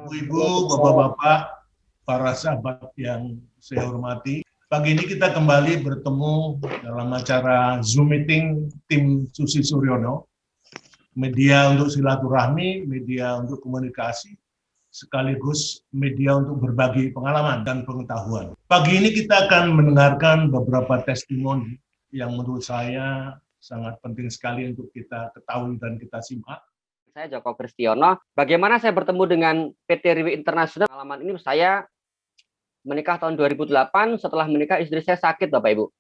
Ibu-ibu, bapak-bapak, para sahabat yang saya hormati. Pagi ini kita kembali bertemu dalam acara Zoom meeting tim Susi Suryono. Media untuk silaturahmi, media untuk komunikasi, sekaligus media untuk berbagi pengalaman dan pengetahuan. Pagi ini kita akan mendengarkan beberapa testimoni yang menurut saya sangat penting sekali untuk kita ketahui dan kita simak. Saya Joko Kristiono. Bagaimana saya bertemu dengan PT Riwi Internasional? Pengalaman ini saya menikah tahun 2008. Setelah menikah istri saya sakit, Bapak Ibu.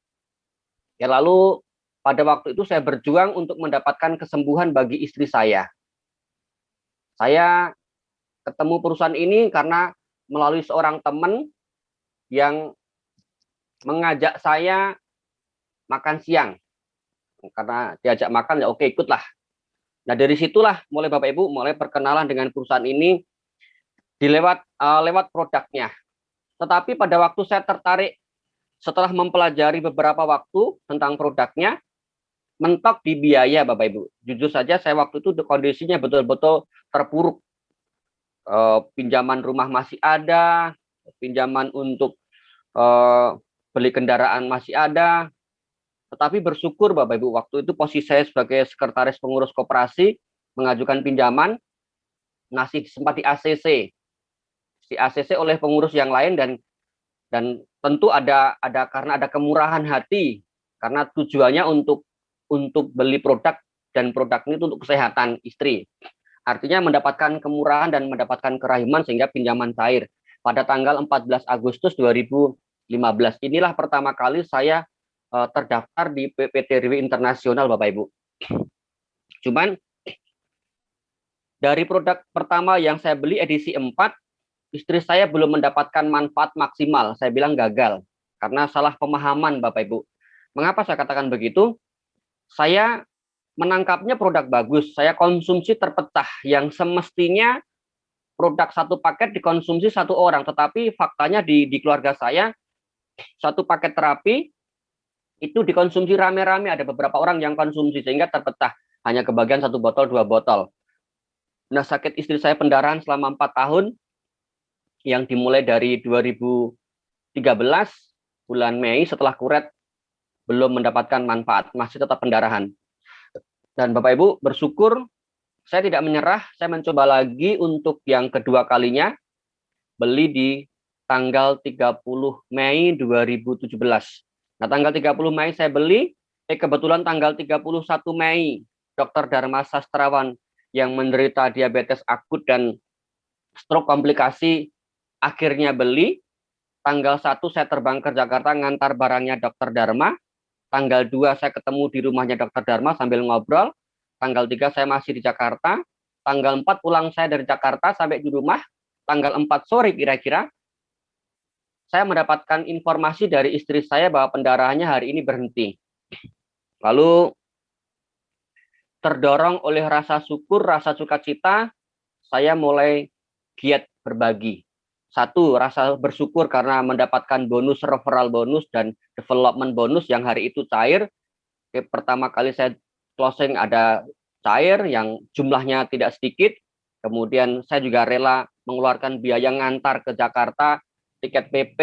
Ya, lalu pada waktu itu saya berjuang untuk mendapatkan kesembuhan bagi istri saya. Saya ketemu perusahaan ini karena melalui seorang teman yang mengajak saya makan siang. Karena diajak makan, ya oke, ikutlah. Nah, dari situlah mulai Bapak Ibu mulai perkenalan dengan perusahaan ini lewat produknya. Tetapi pada waktu saya tertarik setelah mempelajari beberapa waktu tentang produknya, mentok di biaya, Bapak Ibu. Jujur saja saya waktu itu kondisinya betul-betul terpuruk. Pinjaman rumah masih ada, pinjaman untuk beli kendaraan masih ada. Tetapi bersyukur Bapak Ibu, waktu itu posisi saya sebagai sekretaris pengurus koperasi mengajukan pinjaman, masih sempat di ACC oleh pengurus yang lain, dan tentu ada karena ada kemurahan hati, karena tujuannya untuk beli produk, dan produk ini untuk kesehatan istri. Artinya mendapatkan kemurahan dan mendapatkan kerahiman sehingga pinjaman cair. Pada tanggal 14 Agustus 2015 inilah pertama kali saya terdaftar di PT Riwi Internasional, Bapak Ibu. Cuman dari produk pertama yang saya beli edisi 4, istri saya belum mendapatkan manfaat maksimal. Saya bilang gagal karena salah pemahaman, Bapak Ibu. Mengapa saya katakan begitu? Saya menangkapnya produk bagus, saya konsumsi terpecah, yang semestinya produk satu paket dikonsumsi satu orang, tetapi faktanya di keluarga saya satu paket terapi itu dikonsumsi rame-rame, ada beberapa orang yang konsumsi sehingga terpecah, hanya kebagian 1 botol 2 botol. Nah, sakit istri saya pendarahan selama 4 tahun yang dimulai dari 2013 bulan Mei setelah kuret, belum mendapatkan manfaat, masih tetap pendarahan. Dan Bapak Ibu, bersyukur saya tidak menyerah, saya mencoba lagi untuk yang kedua kalinya, beli di tanggal 30 Mei 2017. Nah, tanggal 30 Mei saya beli, kebetulan tanggal 31 Mei, Dr. Dharma Sastrawan yang menderita diabetes akut dan stroke komplikasi akhirnya beli. Tanggal 1 saya terbang ke Jakarta ngantar barangnya Dr. Dharma. Tanggal 2 saya ketemu di rumahnya Dr. Dharma sambil ngobrol. Tanggal 3 saya masih di Jakarta. Tanggal 4 pulang saya dari Jakarta sampai di rumah. Tanggal 4 sore kira-kira, saya mendapatkan informasi dari istri saya bahwa pendarahannya hari ini berhenti. Lalu terdorong oleh rasa syukur, rasa sukacita, saya mulai giat berbagi. 1, rasa bersyukur karena mendapatkan bonus referral bonus dan development bonus yang hari itu cair. Pertama kali saya closing ada cair yang jumlahnya tidak sedikit. Kemudian saya juga rela mengeluarkan biaya ngantar ke Jakarta, tiket PP,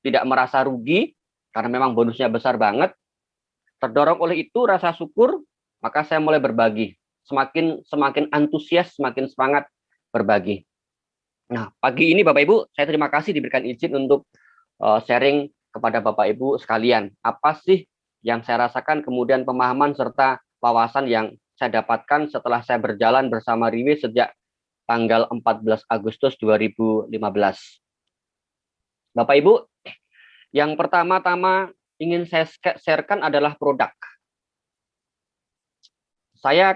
tidak merasa rugi karena memang bonusnya besar banget. Terdorong oleh itu rasa syukur, maka saya mulai berbagi. Semakin antusias, semakin semangat berbagi. Nah, pagi ini Bapak Ibu, saya terima kasih diberikan izin untuk sharing kepada Bapak Ibu sekalian. Apa sih yang saya rasakan, kemudian pemahaman serta wawasan yang saya dapatkan setelah saya berjalan bersama Riwi sejak tanggal 14 Agustus 2015. Bapak Ibu, yang pertama-tama ingin saya sharekan adalah produk. Saya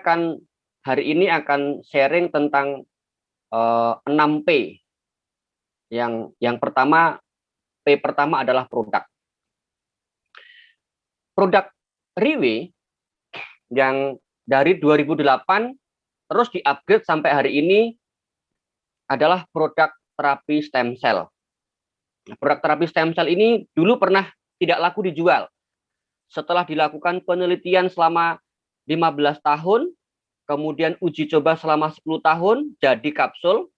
hari ini akan sharing tentang 6P. Yang pertama, P pertama adalah produk. Produk Riwi yang dari 2008 terus di-upgrade sampai hari ini adalah produk terapi stem cell. Produk terapi stem cell ini dulu pernah tidak laku dijual. Setelah dilakukan penelitian selama 15 tahun, kemudian uji coba selama 10 tahun, jadi kapsul,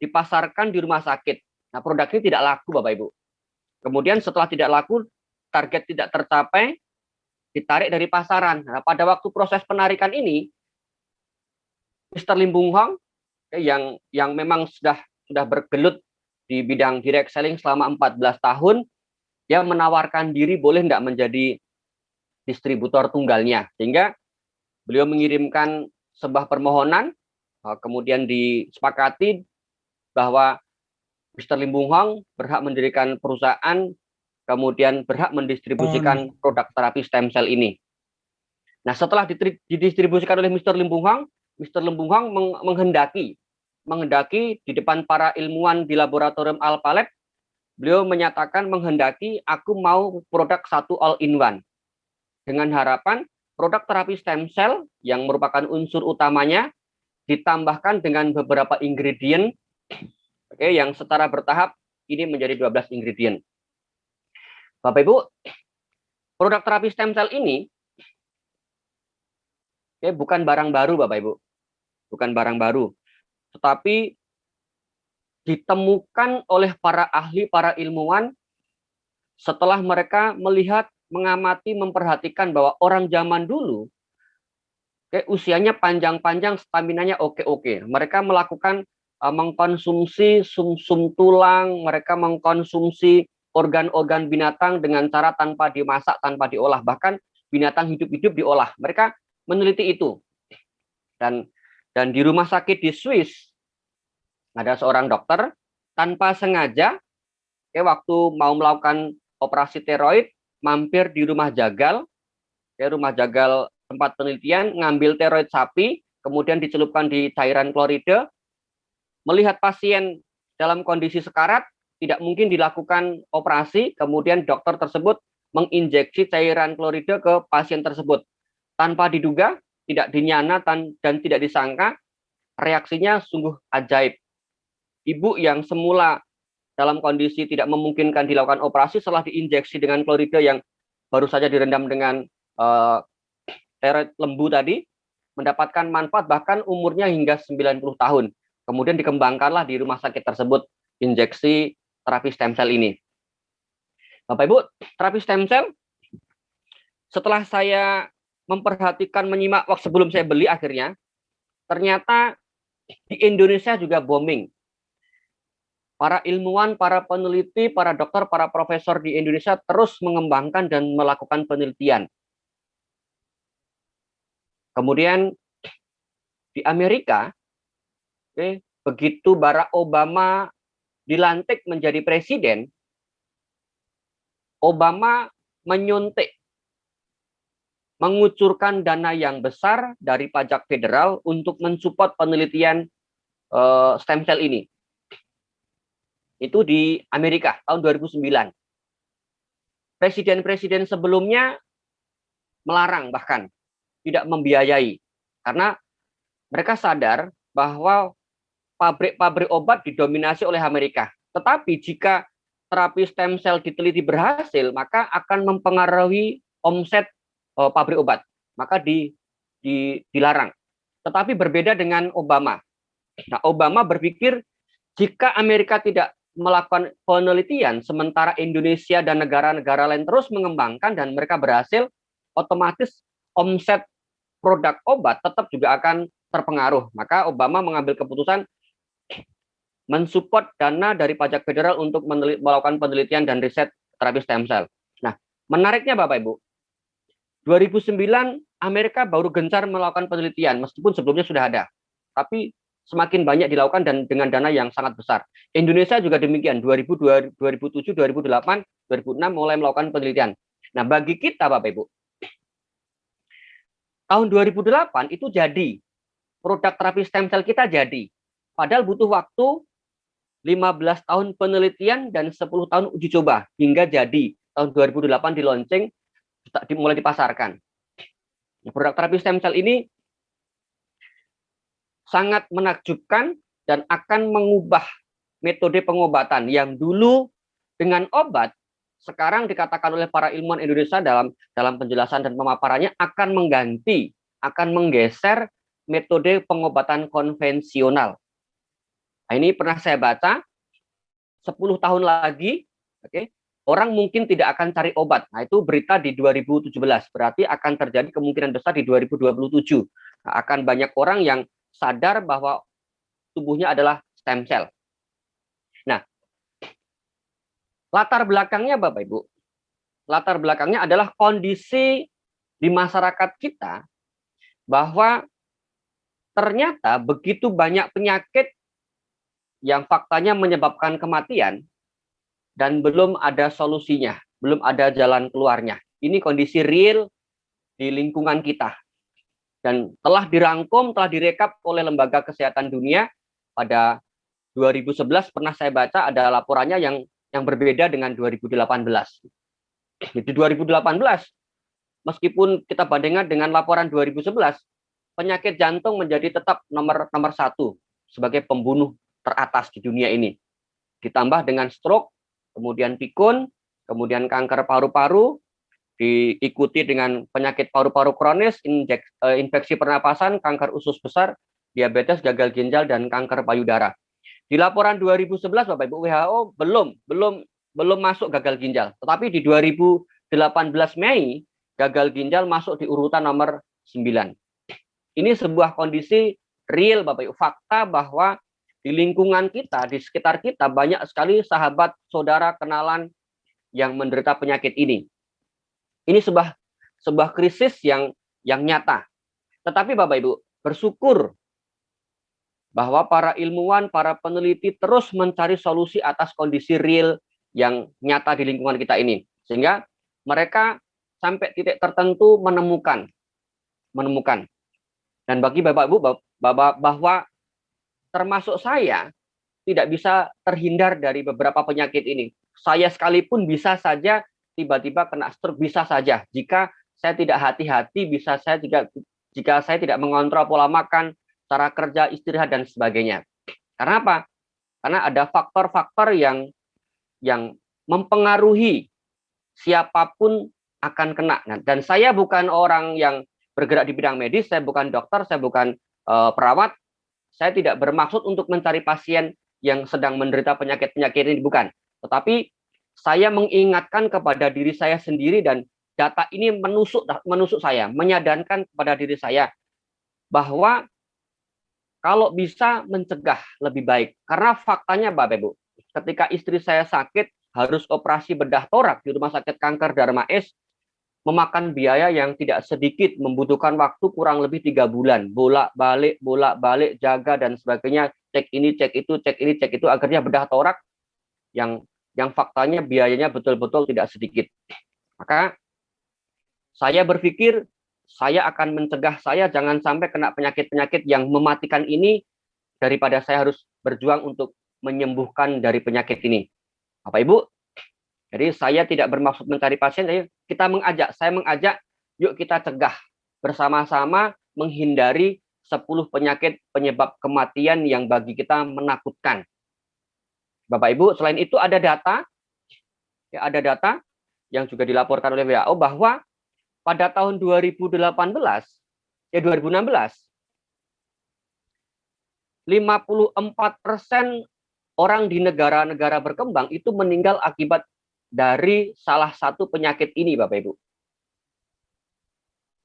dipasarkan di rumah sakit. Nah, produk ini tidak laku, Bapak Ibu. Kemudian setelah tidak laku, target tidak tercapai, ditarik dari pasaran. Nah, pada waktu proses penarikan ini, Mr. Lim Bung Hong yang memang sudah bergelut di bidang direct selling selama 14 tahun, dia menawarkan diri boleh tidak menjadi distributor tunggalnya, sehingga beliau mengirimkan sebuah permohonan, kemudian disepakati bahwa Mr. Lim Bung Hong berhak mendirikan perusahaan, kemudian berhak mendistribusikan produk terapi stem cell ini. Nah, setelah didistribusikan oleh Mr. Lim Bung Hong, Mr. Lim Bung Hong menghendaki di depan para ilmuwan di laboratorium Alpha Lab, beliau menyatakan menghendaki aku mau produk satu all in one. Dengan harapan produk terapi stem cell yang merupakan unsur utamanya ditambahkan dengan beberapa ingredient, yang secara bertahap ini menjadi 12 ingredient. Bapak Ibu, produk terapi stem cell ini bukan barang baru, Bapak Ibu. Bukan barang baru. Tetapi ditemukan oleh para ahli, para ilmuwan setelah mereka melihat, mengamati, memperhatikan bahwa orang zaman dulu usianya panjang-panjang, staminanya oke-oke. Mereka melakukan mengkonsumsi sumsum tulang, mereka mengkonsumsi organ-organ binatang dengan cara tanpa dimasak, tanpa diolah, bahkan binatang hidup-hidup diolah. Mereka meneliti itu. Dan di rumah sakit di Swiss ada seorang dokter tanpa sengaja waktu mau melakukan operasi steroid mampir di rumah jagal, tempat penelitian, ngambil steroid sapi, kemudian dicelupkan di cairan klorida, melihat pasien dalam kondisi sekarat, tidak mungkin dilakukan operasi, kemudian dokter tersebut menginjeksi cairan klorida ke pasien tersebut. Tanpa diduga, tidak dinyana dan tidak disangka, reaksinya sungguh ajaib. Ibu yang semula dalam kondisi tidak memungkinkan dilakukan operasi setelah diinjeksi dengan klorida yang baru saja direndam dengan steroid lembu tadi, mendapatkan manfaat bahkan umurnya hingga 90 tahun. Kemudian dikembangkanlah di rumah sakit tersebut injeksi terapi stem cell ini. Bapak Ibu, terapi stem cell setelah saya memperhatikan, menyimak waktu sebelum saya beli akhirnya, ternyata di Indonesia juga booming. Para ilmuwan, para peneliti, para dokter, para profesor di Indonesia terus mengembangkan dan melakukan penelitian. Kemudian di Amerika, begitu Barack Obama dilantik menjadi presiden, Obama menyuntik, mengucurkan dana yang besar dari pajak federal untuk mensupport penelitian stem cell ini. Itu di Amerika tahun 2009. Presiden-presiden sebelumnya melarang, bahkan tidak membiayai, karena mereka sadar bahwa pabrik-pabrik obat didominasi oleh Amerika. Tetapi jika terapi stem cell diteliti berhasil, maka akan mempengaruhi omset pabrik obat, maka dilarang. Tetapi berbeda dengan Obama. Nah, Obama berpikir jika Amerika tidak melakukan penelitian, sementara Indonesia dan negara-negara lain terus mengembangkan dan mereka berhasil, otomatis omset produk obat tetap juga akan terpengaruh. Maka Obama mengambil keputusan mensupport dana dari pajak federal untuk melakukan penelitian dan riset terapi stem cell. Nah, menariknya Bapak Ibu, 2009 Amerika baru gencar melakukan penelitian, meskipun sebelumnya sudah ada. Tapi semakin banyak dilakukan dan dengan dana yang sangat besar. Indonesia juga demikian, 2007, 2008, 2006 mulai melakukan penelitian. Nah, bagi kita Bapak Ibu, tahun 2008 itu jadi, produk terapi stem cell kita jadi. Padahal butuh waktu 15 tahun penelitian dan 10 tahun uji coba hingga jadi. Tahun 2008 di launching, mulai dipasarkan. Produk terapi stem cell ini sangat menakjubkan dan akan mengubah metode pengobatan yang dulu dengan obat, sekarang dikatakan oleh para ilmuwan Indonesia dalam penjelasan dan pemaparannya akan menggeser metode pengobatan konvensional. Nah, ini pernah saya baca 10 tahun lagi, oke, orang mungkin tidak akan cari obat. Nah, itu berita di 2017. Berarti akan terjadi kemungkinan besar di 2027. Nah, akan banyak orang yang sadar bahwa tubuhnya adalah stem cell. Nah, latar belakangnya Bapak Ibu, latar belakangnya adalah kondisi di masyarakat kita bahwa ternyata begitu banyak penyakit yang faktanya menyebabkan kematian dan belum ada solusinya, belum ada jalan keluarnya. Ini kondisi real di lingkungan kita. Dan telah dirangkum, telah direkap oleh Lembaga Kesehatan Dunia pada 2011 pernah saya baca ada laporannya yang berbeda dengan 2018. Di 2018, meskipun kita bandingkan dengan laporan 2011, penyakit jantung menjadi tetap nomor satu sebagai pembunuh teratas di dunia ini. Ditambah dengan stroke, kemudian pikun, kemudian kanker paru-paru, diikuti dengan penyakit paru-paru kronis, infeksi pernapasan, kanker usus besar, diabetes, gagal ginjal, dan kanker payudara. Di laporan 2011 Bapak Ibu, WHO belum masuk gagal ginjal, tetapi di 2018 Mei gagal ginjal masuk di urutan nomor 9. Ini sebuah kondisi real Bapak Ibu, fakta bahwa di lingkungan kita, di sekitar kita banyak sekali sahabat, saudara, kenalan yang menderita penyakit ini. Ini sebuah krisis yang nyata. Tetapi Bapak Ibu, bersyukur bahwa para ilmuwan, para peneliti terus mencari solusi atas kondisi real yang nyata di lingkungan kita ini. Sehingga mereka sampai titik tertentu menemukan. Dan bagi Bapak Ibu bahwa termasuk saya tidak bisa terhindar dari beberapa penyakit ini. Saya sekalipun bisa saja tiba-tiba kena stroke, bisa saja. Jika saya tidak hati-hati, bisa saya jika saya tidak mengontrol pola makan, cara kerja, istirahat, dan sebagainya. Karena apa? Karena ada faktor-faktor yang mempengaruhi siapapun akan kena. Nah, dan saya bukan orang yang bergerak di bidang medis, saya bukan dokter, saya bukan perawat. Saya tidak bermaksud untuk mencari pasien yang sedang menderita penyakit-penyakit ini, bukan. Tetapi saya mengingatkan kepada diri saya sendiri dan data ini menusuk saya, menyadarkan kepada diri saya bahwa kalau bisa mencegah lebih baik. Karena faktanya Bapak Ibu, ketika istri saya sakit harus operasi bedah torak di Rumah Sakit Kanker Darmais, memakan biaya yang tidak sedikit, membutuhkan waktu kurang lebih 3 bulan, bolak-balik, jaga dan sebagainya, cek ini, cek itu, cek ini, cek itu, akhirnya bedah torak yang faktanya biayanya betul-betul tidak sedikit. Maka saya berpikir saya akan mencegah saya jangan sampai kena penyakit-penyakit yang mematikan ini daripada saya harus berjuang untuk menyembuhkan dari penyakit ini. Bapak Ibu, jadi saya tidak bermaksud mencari pasien, saya mengajak, yuk kita cegah bersama-sama menghindari 10 penyakit penyebab kematian yang bagi kita menakutkan. Bapak Ibu, selain itu ada data yang juga dilaporkan oleh WHO bahwa pada tahun 2016 54% orang di negara-negara berkembang itu meninggal akibat dari salah satu penyakit ini, Bapak Ibu.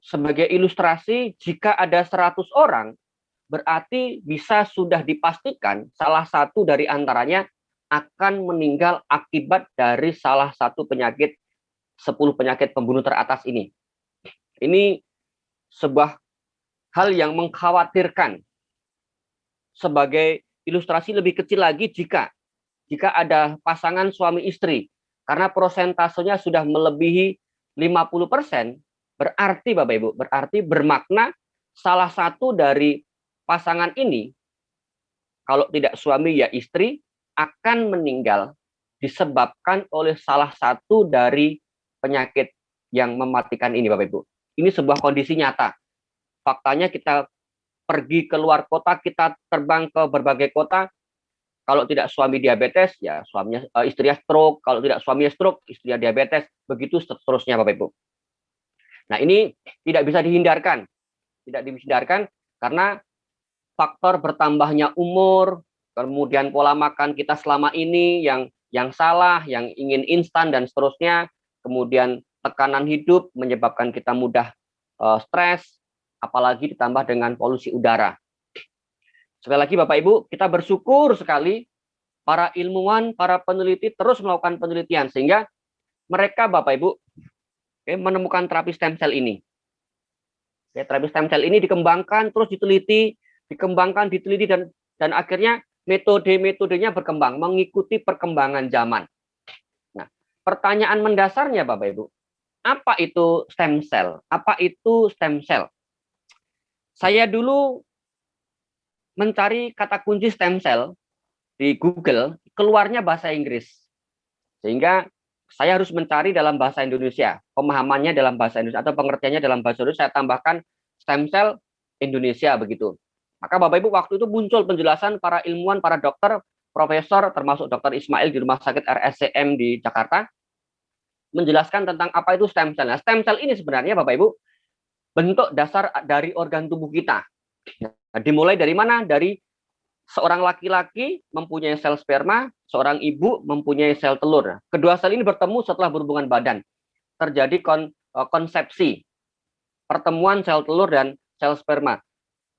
Sebagai ilustrasi, jika ada 100 orang, berarti bisa sudah dipastikan salah satu dari antaranya akan meninggal akibat dari salah satu penyakit, 10 penyakit pembunuh teratas ini. Ini sebuah hal yang mengkhawatirkan. Sebagai ilustrasi lebih kecil lagi, jika ada pasangan suami istri, karena prosentasenya sudah melebihi 50%, berarti Bapak Ibu, berarti bermakna salah satu dari pasangan ini, kalau tidak suami ya istri, akan meninggal disebabkan oleh salah satu dari penyakit yang mematikan ini, Bapak Ibu. Ini sebuah kondisi nyata. Faktanya kita pergi ke luar kota, kita terbang ke berbagai kota, kalau tidak suami diabetes, ya suaminya istrinya stroke. Kalau tidak suaminya stroke, istrinya diabetes. Begitu seterusnya, Bapak Ibu. Nah, ini tidak bisa dihindarkan. Tidak dihindarkan karena faktor bertambahnya umur, kemudian pola makan kita selama ini yang salah, yang ingin instan dan seterusnya, kemudian tekanan hidup menyebabkan kita mudah stres, apalagi ditambah dengan polusi udara. Sekali lagi Bapak Ibu, kita bersyukur sekali para ilmuwan, para peneliti terus melakukan penelitian sehingga mereka Bapak Ibu menemukan terapi stem cell ini. Terapi stem cell ini dikembangkan, terus diteliti, dikembangkan, diteliti dan akhirnya metode-metodenya berkembang mengikuti perkembangan zaman. Nah, pertanyaan mendasarnya Bapak Ibu, apa itu stem cell? Apa itu stem cell? Saya dulu mencari kata kunci stem cell di Google, keluarnya bahasa Inggris. Sehingga saya harus mencari dalam bahasa Indonesia, pemahamannya dalam bahasa Indonesia atau pengertiannya dalam bahasa Indonesia, saya tambahkan stem cell Indonesia begitu. Maka Bapak Ibu waktu itu muncul penjelasan para ilmuwan, para dokter, profesor, termasuk Dr. Ismail di Rumah Sakit RSCM di Jakarta, menjelaskan tentang apa itu stem cell. Nah, stem cell ini sebenarnya Bapak Ibu bentuk dasar dari organ tubuh kita. Nah, dimulai dari mana? Dari seorang laki-laki mempunyai sel sperma, seorang ibu mempunyai sel telur. Kedua sel ini bertemu setelah berhubungan badan. Terjadi konsepsi, pertemuan sel telur dan sel sperma.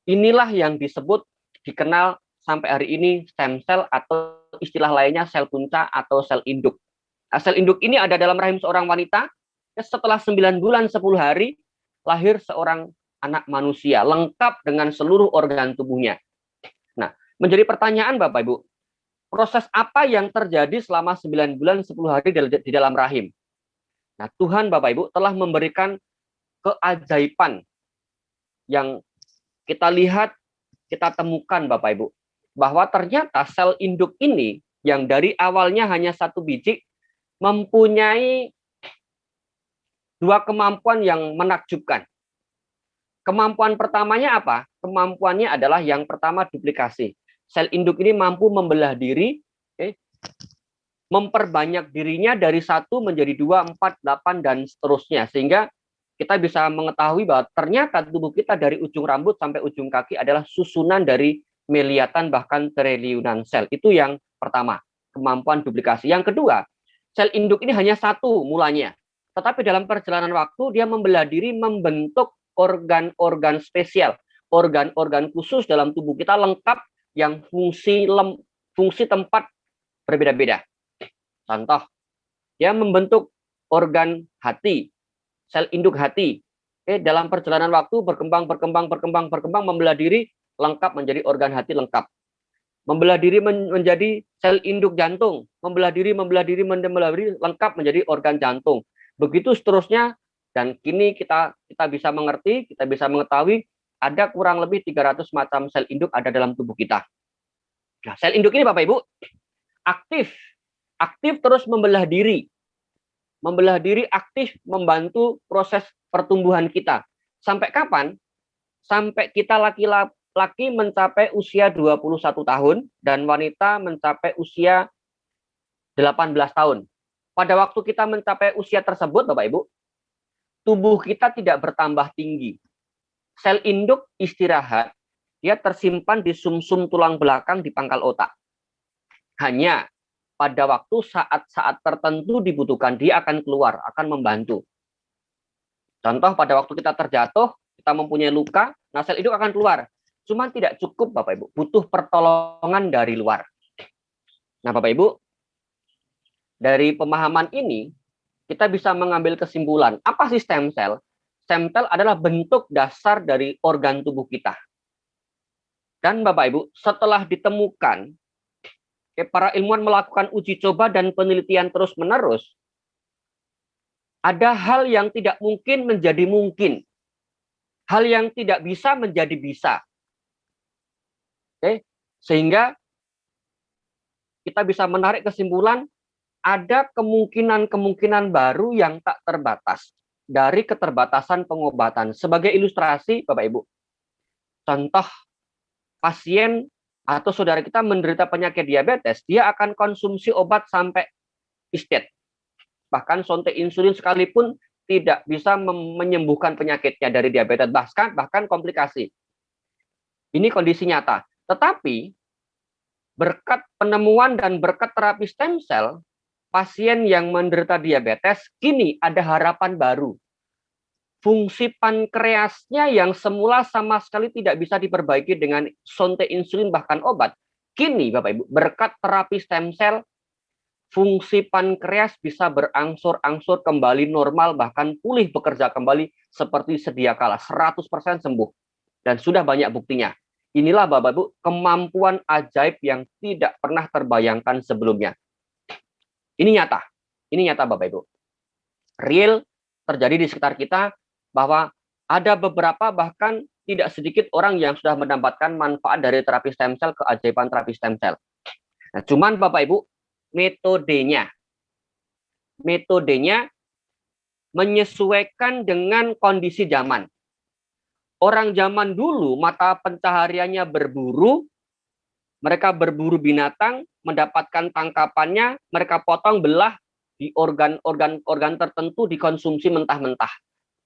Inilah yang disebut, dikenal sampai hari ini stem cell atau istilah lainnya sel punca atau sel induk. Nah, sel induk ini ada dalam rahim seorang wanita. Setelah 9 bulan 10 hari lahir seorang anak manusia lengkap dengan seluruh organ tubuhnya. Nah, menjadi pertanyaan Bapak Ibu, proses apa yang terjadi selama 9 bulan 10 hari di dalam rahim? Nah, Tuhan Bapak Ibu telah memberikan keajaiban yang kita lihat, kita temukan Bapak Ibu, bahwa ternyata sel induk ini yang dari awalnya hanya 1 biji mempunyai 2 kemampuan yang menakjubkan. Kemampuan pertamanya apa? Kemampuannya adalah yang pertama duplikasi. Sel induk ini mampu membelah diri, memperbanyak dirinya dari 1 menjadi 2, 4, 8, dan seterusnya. Sehingga kita bisa mengetahui bahwa ternyata tubuh kita dari ujung rambut sampai ujung kaki adalah susunan dari miliatan bahkan triliunan sel. Itu yang pertama, kemampuan duplikasi. Yang kedua, sel induk ini hanya 1 mulanya. Tetapi dalam perjalanan waktu dia membelah diri membentuk organ-organ spesial, organ-organ khusus dalam tubuh kita lengkap yang fungsi tempat berbeda-beda. Contoh, dia membentuk organ hati, sel induk hati. Dalam perjalanan waktu berkembang, membelah diri lengkap menjadi organ hati lengkap. Membelah diri menjadi sel induk jantung, membelah diri lengkap menjadi organ jantung. Begitu seterusnya, dan kini kita bisa mengerti, kita bisa mengetahui ada kurang lebih 300 macam sel induk ada dalam tubuh kita. Nah, sel induk ini Bapak Ibu aktif terus membelah diri aktif membantu proses pertumbuhan kita. Sampai kapan? Sampai kita laki-laki mencapai usia 21 tahun dan wanita mencapai usia 18 tahun. Pada waktu kita mencapai usia tersebut, Bapak Ibu, tubuh kita tidak bertambah tinggi. Sel induk istirahat, dia tersimpan di sumsum tulang belakang di pangkal otak. Hanya pada waktu saat-saat tertentu dibutuhkan, dia akan keluar, akan membantu. Contoh, pada waktu kita terjatuh, kita mempunyai luka, nah sel induk akan keluar. Cuma tidak cukup Bapak Ibu, butuh pertolongan dari luar. Nah Bapak Ibu, dari pemahaman ini, kita bisa mengambil kesimpulan. Apa sih stem cell? Stem cell adalah bentuk dasar dari organ tubuh kita. Dan Bapak Ibu, setelah ditemukan, para ilmuwan melakukan uji coba dan penelitian terus-menerus, ada hal yang tidak mungkin menjadi mungkin. Hal yang tidak bisa menjadi bisa. Sehingga kita bisa menarik kesimpulan, ada kemungkinan-kemungkinan baru yang tak terbatas dari keterbatasan pengobatan. Sebagai ilustrasi, Bapak Ibu, contoh pasien atau saudara kita menderita penyakit diabetes, dia akan konsumsi obat sampai istet. Bahkan suntik insulin sekalipun tidak bisa menyembuhkan penyakitnya dari diabetes, bahkan komplikasi. Ini kondisi nyata. Tetapi berkat penemuan dan berkat terapi stem cell, pasien yang menderita diabetes kini ada harapan baru. Fungsi pankreasnya yang semula sama sekali tidak bisa diperbaiki dengan suntik insulin bahkan obat, kini Bapak Ibu berkat terapi stem cell, fungsi pankreas bisa berangsur-angsur kembali normal, bahkan pulih bekerja kembali seperti sedia kala, 100% sembuh. Dan sudah banyak buktinya. Inilah Bapak Ibu kemampuan ajaib yang tidak pernah terbayangkan sebelumnya. Ini nyata Bapak Ibu. Real terjadi di sekitar kita, bahwa ada beberapa bahkan tidak sedikit orang yang sudah mendapatkan manfaat dari terapi stem cell, keajaiban terapi stem cell. Nah, cuman Bapak Ibu, metodenya menyesuaikan dengan kondisi zaman. Orang zaman dulu mata pencahariannya berburu, mereka berburu binatang, mendapatkan tangkapannya, mereka potong belah di organ tertentu, dikonsumsi mentah-mentah.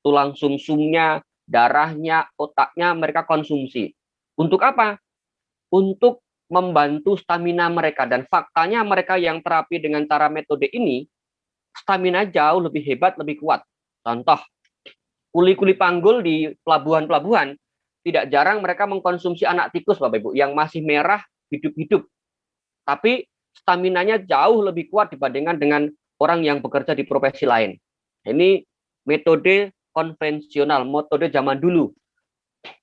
Tulang sumsumnya, darahnya, otaknya mereka konsumsi. Untuk apa? Untuk membantu stamina mereka. Dan faktanya mereka yang terapi dengan cara metode ini, stamina jauh lebih hebat, lebih kuat. Contoh, kuli-kuli panggul di pelabuhan-pelabuhan, tidak jarang mereka mengkonsumsi anak tikus, Bapak Ibu, yang masih merah, hidup-hidup. Tapi staminanya jauh lebih kuat dibandingkan dengan orang yang bekerja di profesi lain. Ini metode konvensional, metode zaman dulu.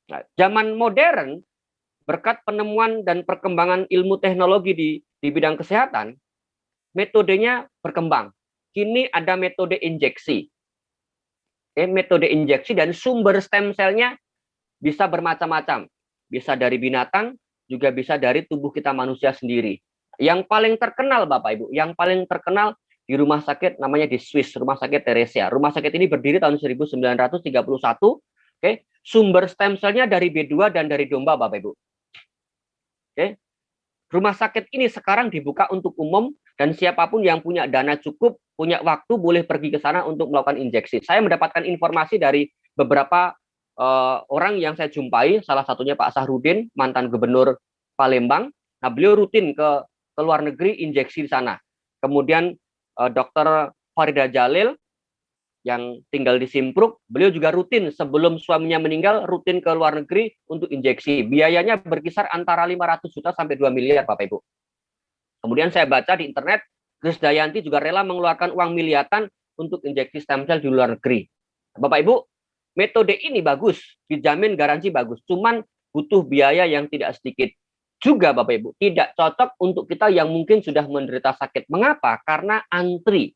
Nah, zaman modern, berkat penemuan dan perkembangan ilmu teknologi di bidang kesehatan, metodenya berkembang. Kini ada metode injeksi. Metode injeksi dan sumber stem cell-nya bisa bermacam-macam. Bisa dari binatang, juga bisa dari tubuh kita manusia sendiri. Yang paling terkenal Bapak Ibu, yang paling terkenal di rumah sakit namanya di Swiss, Rumah Sakit Theresia. Rumah sakit ini berdiri tahun 1931. Sumber stem cell-nya dari B2 dan dari domba Bapak Ibu. Rumah sakit ini sekarang dibuka untuk umum dan siapapun yang punya dana cukup, punya waktu boleh pergi ke sana untuk melakukan injeksi. Saya mendapatkan informasi dari beberapa orang yang saya jumpai, salah satunya Pak Sahrudin, mantan gubernur Palembang. Nah, beliau rutin ke luar negeri injeksi di sana. Kemudian Dr. Farida Jalil yang tinggal di Simpruk, beliau juga rutin sebelum suaminya meninggal, rutin ke luar negeri untuk injeksi. Biayanya berkisar antara 500 juta sampai 2 miliar, Bapak Ibu. Kemudian saya baca di internet, Krisdayanti juga rela mengeluarkan uang miliaran untuk injeksi stem cell di luar negeri. Bapak Ibu, metode ini bagus, dijamin garansi bagus, cuman butuh biaya yang tidak sedikit. Juga Bapak Ibu, tidak cocok untuk kita yang mungkin sudah menderita sakit. Mengapa? Karena antri.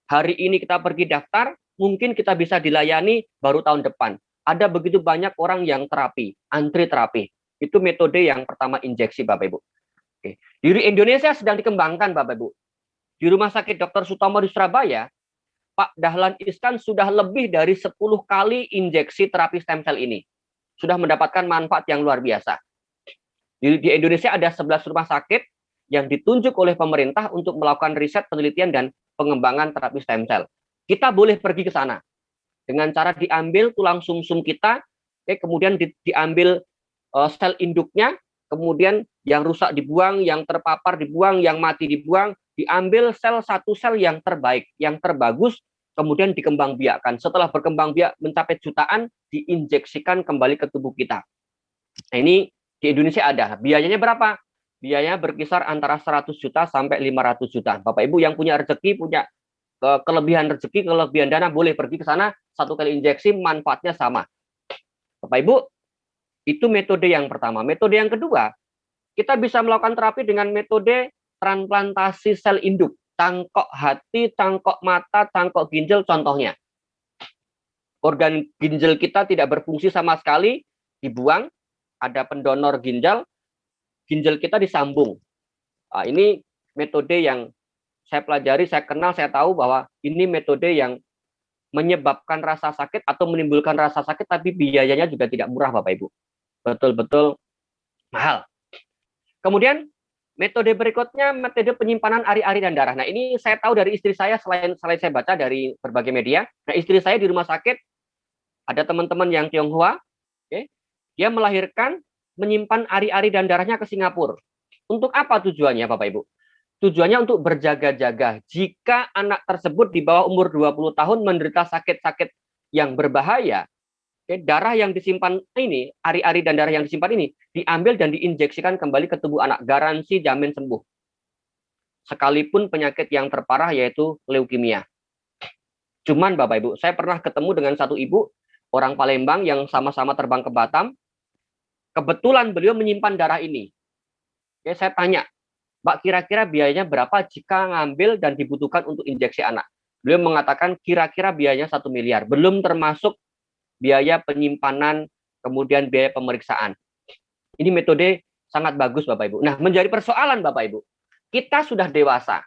Hari ini kita pergi daftar, mungkin kita bisa dilayani baru tahun depan. Ada begitu banyak orang yang terapi, antri terapi. Itu metode yang pertama, injeksi Bapak Ibu. Oke. Di Indonesia sedang dikembangkan Bapak Ibu. Di Rumah Sakit Dr. Sutomo di Surabaya, Pak Dahlan Iskan sudah lebih dari 10 kali injeksi terapi stem cell ini. Sudah mendapatkan manfaat yang luar biasa. Di Indonesia ada 11 rumah sakit yang ditunjuk oleh pemerintah untuk melakukan riset, penelitian, dan pengembangan terapi stem cell. Kita boleh pergi ke sana dengan cara diambil tulang sumsum kita, kemudian diambil sel induknya, kemudian yang rusak dibuang, yang terpapar dibuang, yang mati dibuang, diambil satu sel yang terbaik, yang terbagus, kemudian dikembangbiakkan. Setelah berkembang biak mencapai jutaan, diinjeksikan kembali ke tubuh kita. Nah, ini di Indonesia ada. Biayanya berapa? Biayanya berkisar antara 100 juta sampai 500 juta. Bapak Ibu yang punya rezeki, punya kelebihan rezeki, kelebihan dana, boleh pergi ke sana, 1 kali injeksi, manfaatnya sama. Bapak Ibu, itu metode yang pertama. Metode yang kedua, kita bisa melakukan terapi dengan metode transplantasi sel induk. Cangkok hati, cangkok mata, cangkok ginjal contohnya. Organ ginjal kita tidak berfungsi sama sekali, dibuang, ada pendonor ginjal kita disambung. Nah, ini metode yang saya pelajari, saya kenal, saya tahu bahwa ini metode yang menyebabkan rasa sakit atau menimbulkan rasa sakit, tapi biayanya juga tidak murah Bapak Ibu. Betul-betul mahal. Kemudian metode berikutnya, metode penyimpanan ari-ari dan darah. Nah, ini saya tahu dari istri saya, selain saya baca dari berbagai media. Nah, istri saya di rumah sakit, ada teman-teman yang Tionghoa, dia melahirkan menyimpan ari-ari dan darahnya ke Singapura. Untuk apa tujuannya, Bapak Ibu? Tujuannya untuk berjaga-jaga. Jika anak tersebut di bawah umur 20 tahun menderita sakit-sakit yang berbahaya, darah yang disimpan ini, ari-ari dan darah yang disimpan ini, diambil dan diinjeksikan kembali ke tubuh anak. Garansi jamin sembuh. Sekalipun penyakit yang terparah yaitu leukemia. Cuman Bapak Ibu, saya pernah ketemu dengan satu ibu, orang Palembang yang sama-sama terbang ke Batam. Kebetulan beliau menyimpan darah ini. Oke, saya tanya, Mbak, kira-kira biayanya berapa jika ngambil dan dibutuhkan untuk injeksi anak? Beliau mengatakan kira-kira biayanya 1 miliar. Belum termasuk biaya penyimpanan, kemudian biaya pemeriksaan. Ini metode sangat bagus Bapak Ibu. Nah, menjadi persoalan Bapak Ibu. Kita sudah dewasa.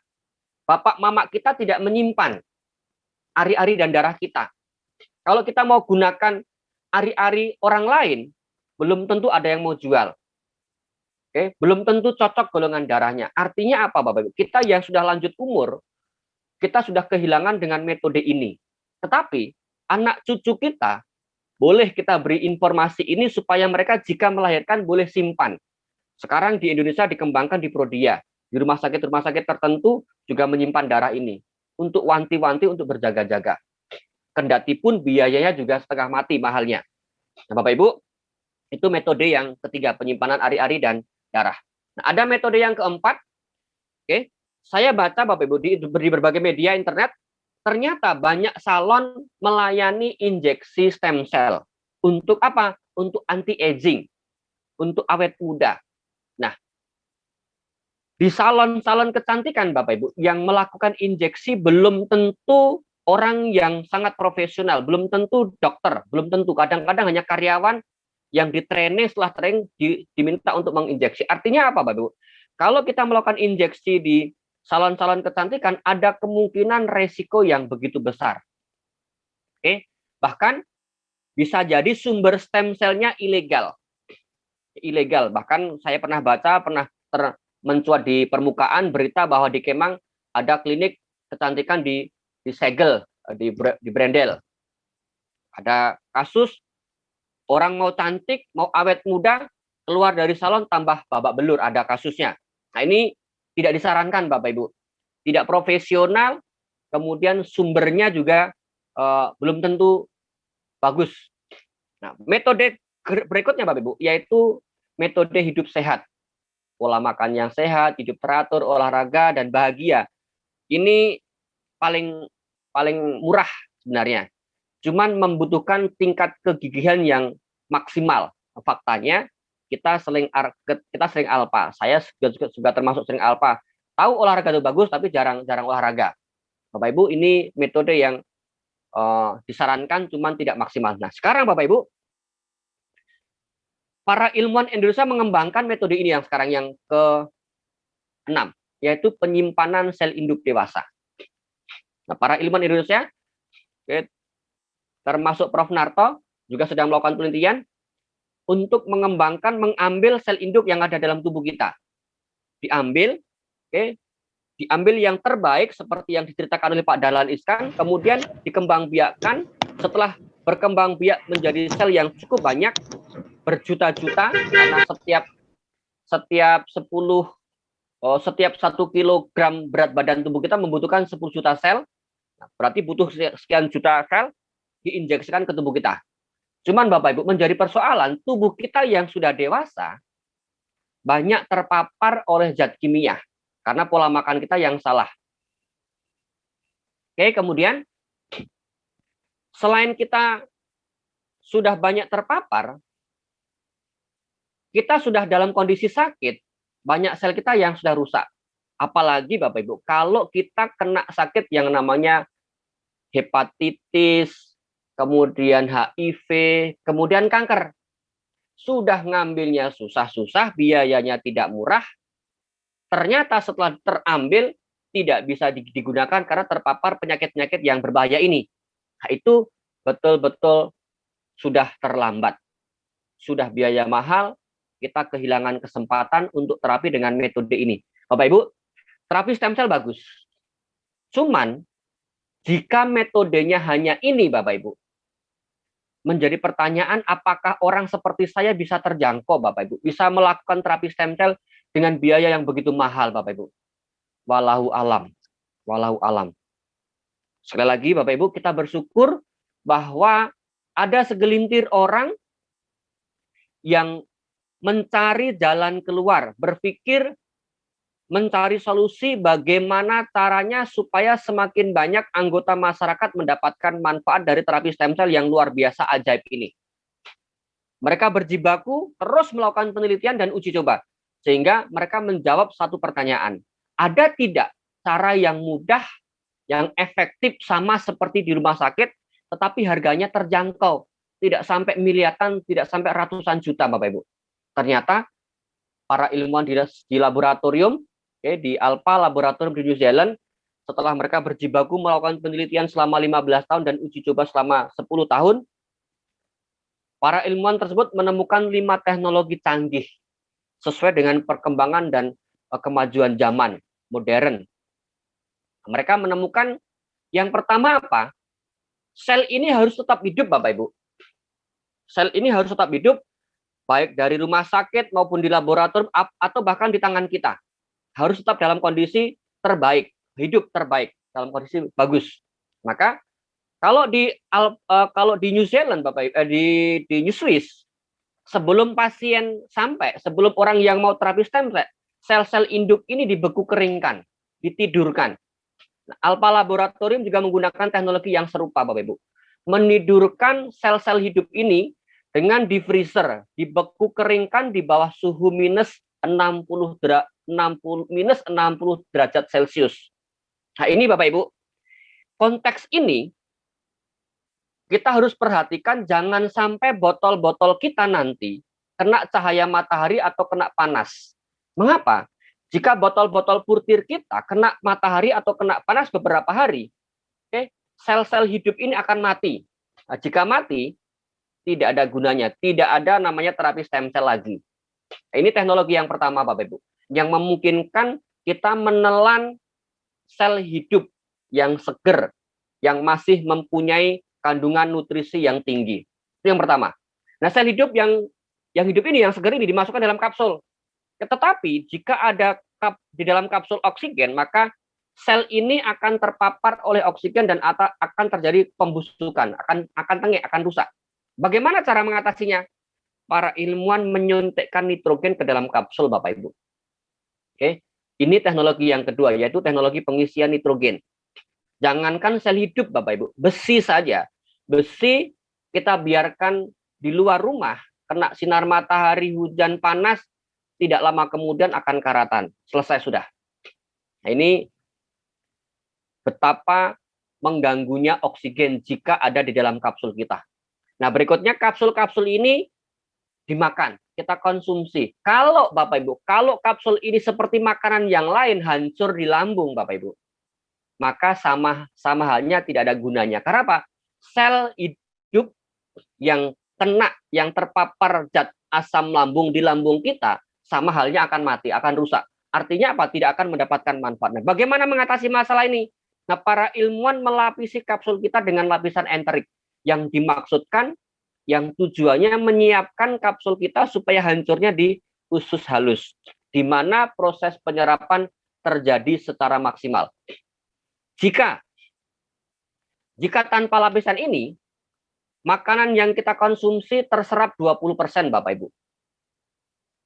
Bapak mama kita tidak menyimpan ari-ari dan darah kita. Kalau kita mau gunakan ari-ari orang lain, belum tentu ada yang mau jual. Oke, belum tentu cocok golongan darahnya. Artinya apa Bapak Ibu? Kita yang sudah lanjut umur, kita sudah kehilangan dengan metode ini. Tetapi anak cucu kita boleh kita beri informasi ini supaya mereka jika melahirkan boleh simpan. Sekarang di Indonesia dikembangkan di Prodia. Di rumah sakit tertentu juga menyimpan darah ini. Untuk wanti-wanti untuk berjaga-jaga. Kendati pun biayanya juga setengah mati mahalnya. Nah, Bapak Ibu, itu metode yang ketiga, penyimpanan ari-ari dan darah. Nah, ada metode yang keempat. Oke, saya baca Bapak Ibu di berbagai media internet, ternyata banyak salon melayani injeksi stem cell. Untuk apa? Untuk anti-aging, untuk awet muda. Nah, di salon-salon kecantikan Bapak Ibu yang melakukan injeksi belum tentu orang yang sangat profesional, belum tentu dokter, belum tentu, kadang-kadang hanya karyawan yang ditraining, setelah training diminta untuk menginjeksi. Artinya apa Bapak Ibu? Kalau kita melakukan injeksi di salon-salon kecantikan, ada kemungkinan resiko yang begitu besar. Oke, bahkan bisa jadi sumber stem cell-nya ilegal. Ilegal, bahkan saya pernah baca, mencuat di permukaan berita bahwa di Kemang ada klinik kecantikan disegel, di Brendel. Ada kasus orang mau cantik, mau awet muda, keluar dari salon tambah babak belur, ada kasusnya. Nah, ini tidak disarankan Bapak Ibu. Tidak profesional, kemudian sumbernya juga belum tentu bagus. Nah, metode berikutnya Bapak Ibu, yaitu metode hidup sehat. Pola makan yang sehat, hidup teratur, olahraga, dan bahagia. Ini paling murah sebenarnya. Cuman membutuhkan tingkat kegigihan yang maksimal. Faktanya, kita sering alpa. Saya juga termasuk sering alpa. Tahu olahraga itu bagus, tapi jarang olahraga. Bapak Ibu, ini metode yang disarankan, cuman tidak maksimal. Nah, sekarang Bapak Ibu, para ilmuwan Indonesia mengembangkan metode ini yang sekarang yang ke-6, yaitu penyimpanan sel induk dewasa. Nah, para ilmuwan Indonesia, termasuk Prof. Narto, juga sedang melakukan penelitian untuk mengambil sel induk yang ada dalam tubuh kita. Diambil yang terbaik seperti yang diceritakan oleh Pak Dahlan Iskan, kemudian dikembangbiakkan. Setelah berkembang biak menjadi sel yang cukup banyak, berjuta-juta, karena setiap 1 kilogram berat badan tubuh kita membutuhkan 10 juta sel. Nah, berarti butuh sekian juta sel diinjeksikan ke tubuh kita. Cuman Bapak Ibu, menjadi persoalan tubuh kita yang sudah dewasa banyak terpapar oleh zat kimia karena pola makan kita yang salah. Oke, kemudian selain kita sudah banyak terpapar, kita sudah dalam kondisi sakit, banyak sel kita yang sudah rusak. Apalagi Bapak Ibu, kalau kita kena sakit yang namanya hepatitis, kemudian HIV, kemudian kanker. Sudah ngambilnya susah-susah, biayanya tidak murah. Ternyata setelah terambil, tidak bisa digunakan karena terpapar penyakit-penyakit yang berbahaya ini. Nah, itu betul-betul sudah terlambat. Sudah biaya mahal, kita kehilangan kesempatan untuk terapi dengan metode ini. Bapak Ibu, terapi stem cell bagus. Cuman, jika metodenya hanya ini Bapak Ibu, menjadi pertanyaan, apakah orang seperti saya bisa terjangkau, Bapak Ibu, bisa melakukan terapi stem cell dengan biaya yang begitu mahal, Bapak Ibu. Wallahu alam. Wallahu alam. Sekali lagi, Bapak Ibu, kita bersyukur bahwa ada segelintir orang yang mencari jalan keluar, berpikir mencari solusi bagaimana caranya supaya semakin banyak anggota masyarakat mendapatkan manfaat dari terapi stem cell yang luar biasa ajaib ini. Mereka berjibaku terus melakukan penelitian dan uji coba, sehingga mereka menjawab satu pertanyaan. Ada tidak cara yang mudah, yang efektif sama seperti di rumah sakit, tetapi harganya terjangkau, tidak sampai miliaran, tidak sampai ratusan juta, Bapak Ibu. Ternyata para ilmuwan di laboratorium, di Alpha Laboratorium di New Zealand, setelah mereka berjibaku melakukan penelitian selama 15 tahun dan uji coba selama 10 tahun, para ilmuwan tersebut menemukan 5 teknologi canggih sesuai dengan perkembangan dan kemajuan zaman modern. Mereka menemukan yang pertama apa? Sel ini harus tetap hidup, Bapak Ibu. Sel ini harus tetap hidup, baik dari rumah sakit maupun di laboratorium atau bahkan di tangan kita. Harus tetap dalam kondisi terbaik, hidup terbaik, dalam kondisi bagus. Maka kalau di New Zealand, Bapak, di New Swiss, sebelum pasien sampai, sebelum orang yang mau terapi stem cell, sel-sel induk ini dibeku keringkan, ditidurkan. Nah, Alpha Laboratorium juga menggunakan teknologi yang serupa, Bapak Ibu. Menidurkan sel-sel hidup ini dengan di freezer, dibeku keringkan di bawah suhu minus 60 derajat Celcius. Nah, ini Bapak Ibu, konteks ini kita harus perhatikan jangan sampai botol-botol kita nanti kena cahaya matahari atau kena panas. Mengapa? Jika botol-botol purtir kita kena matahari atau kena panas beberapa hari, sel-sel hidup ini akan mati. Nah, jika mati, tidak ada gunanya, tidak ada namanya terapi stem cell lagi. Nah, ini teknologi yang pertama, Bapak Ibu, yang memungkinkan kita menelan sel hidup yang seger, yang masih mempunyai kandungan nutrisi yang tinggi. Itu yang pertama. Nah, sel hidup yang hidup ini, yang seger ini dimasukkan dalam kapsul. Tetapi jika ada di dalam kapsul oksigen, maka sel ini akan terpapar oleh oksigen dan akan terjadi pembusukan, akan tengek, akan rusak. Bagaimana cara mengatasinya? Para ilmuwan menyuntikkan nitrogen ke dalam kapsul, Bapak Ibu. Oke, ini teknologi yang kedua, yaitu teknologi pengisian nitrogen. Jangankan sel hidup, Bapak Ibu, besi saja. Besi kita biarkan di luar rumah, kena sinar matahari, hujan panas, tidak lama kemudian akan karatan. Selesai sudah. Nah, ini betapa mengganggunya oksigen jika ada di dalam kapsul kita. Nah, berikutnya kapsul-kapsul ini dimakan, kita konsumsi. Kalau Bapak Ibu, kalau kapsul ini seperti makanan yang lain hancur di lambung, Bapak Ibu, maka sama halnya tidak ada gunanya. Karena apa? Sel hidup yang kena, yang terpapar zat asam lambung di lambung kita, sama halnya akan mati, akan rusak. Artinya apa? Tidak akan mendapatkan manfaat. Nah, bagaimana mengatasi masalah ini? Nah, para ilmuwan melapisi kapsul kita dengan lapisan enterik yang dimaksudkan, yang tujuannya menyiapkan kapsul kita supaya hancurnya di usus halus, di mana proses penyerapan terjadi secara maksimal. Jika tanpa lapisan ini, makanan yang kita konsumsi terserap 20%, Bapak Ibu.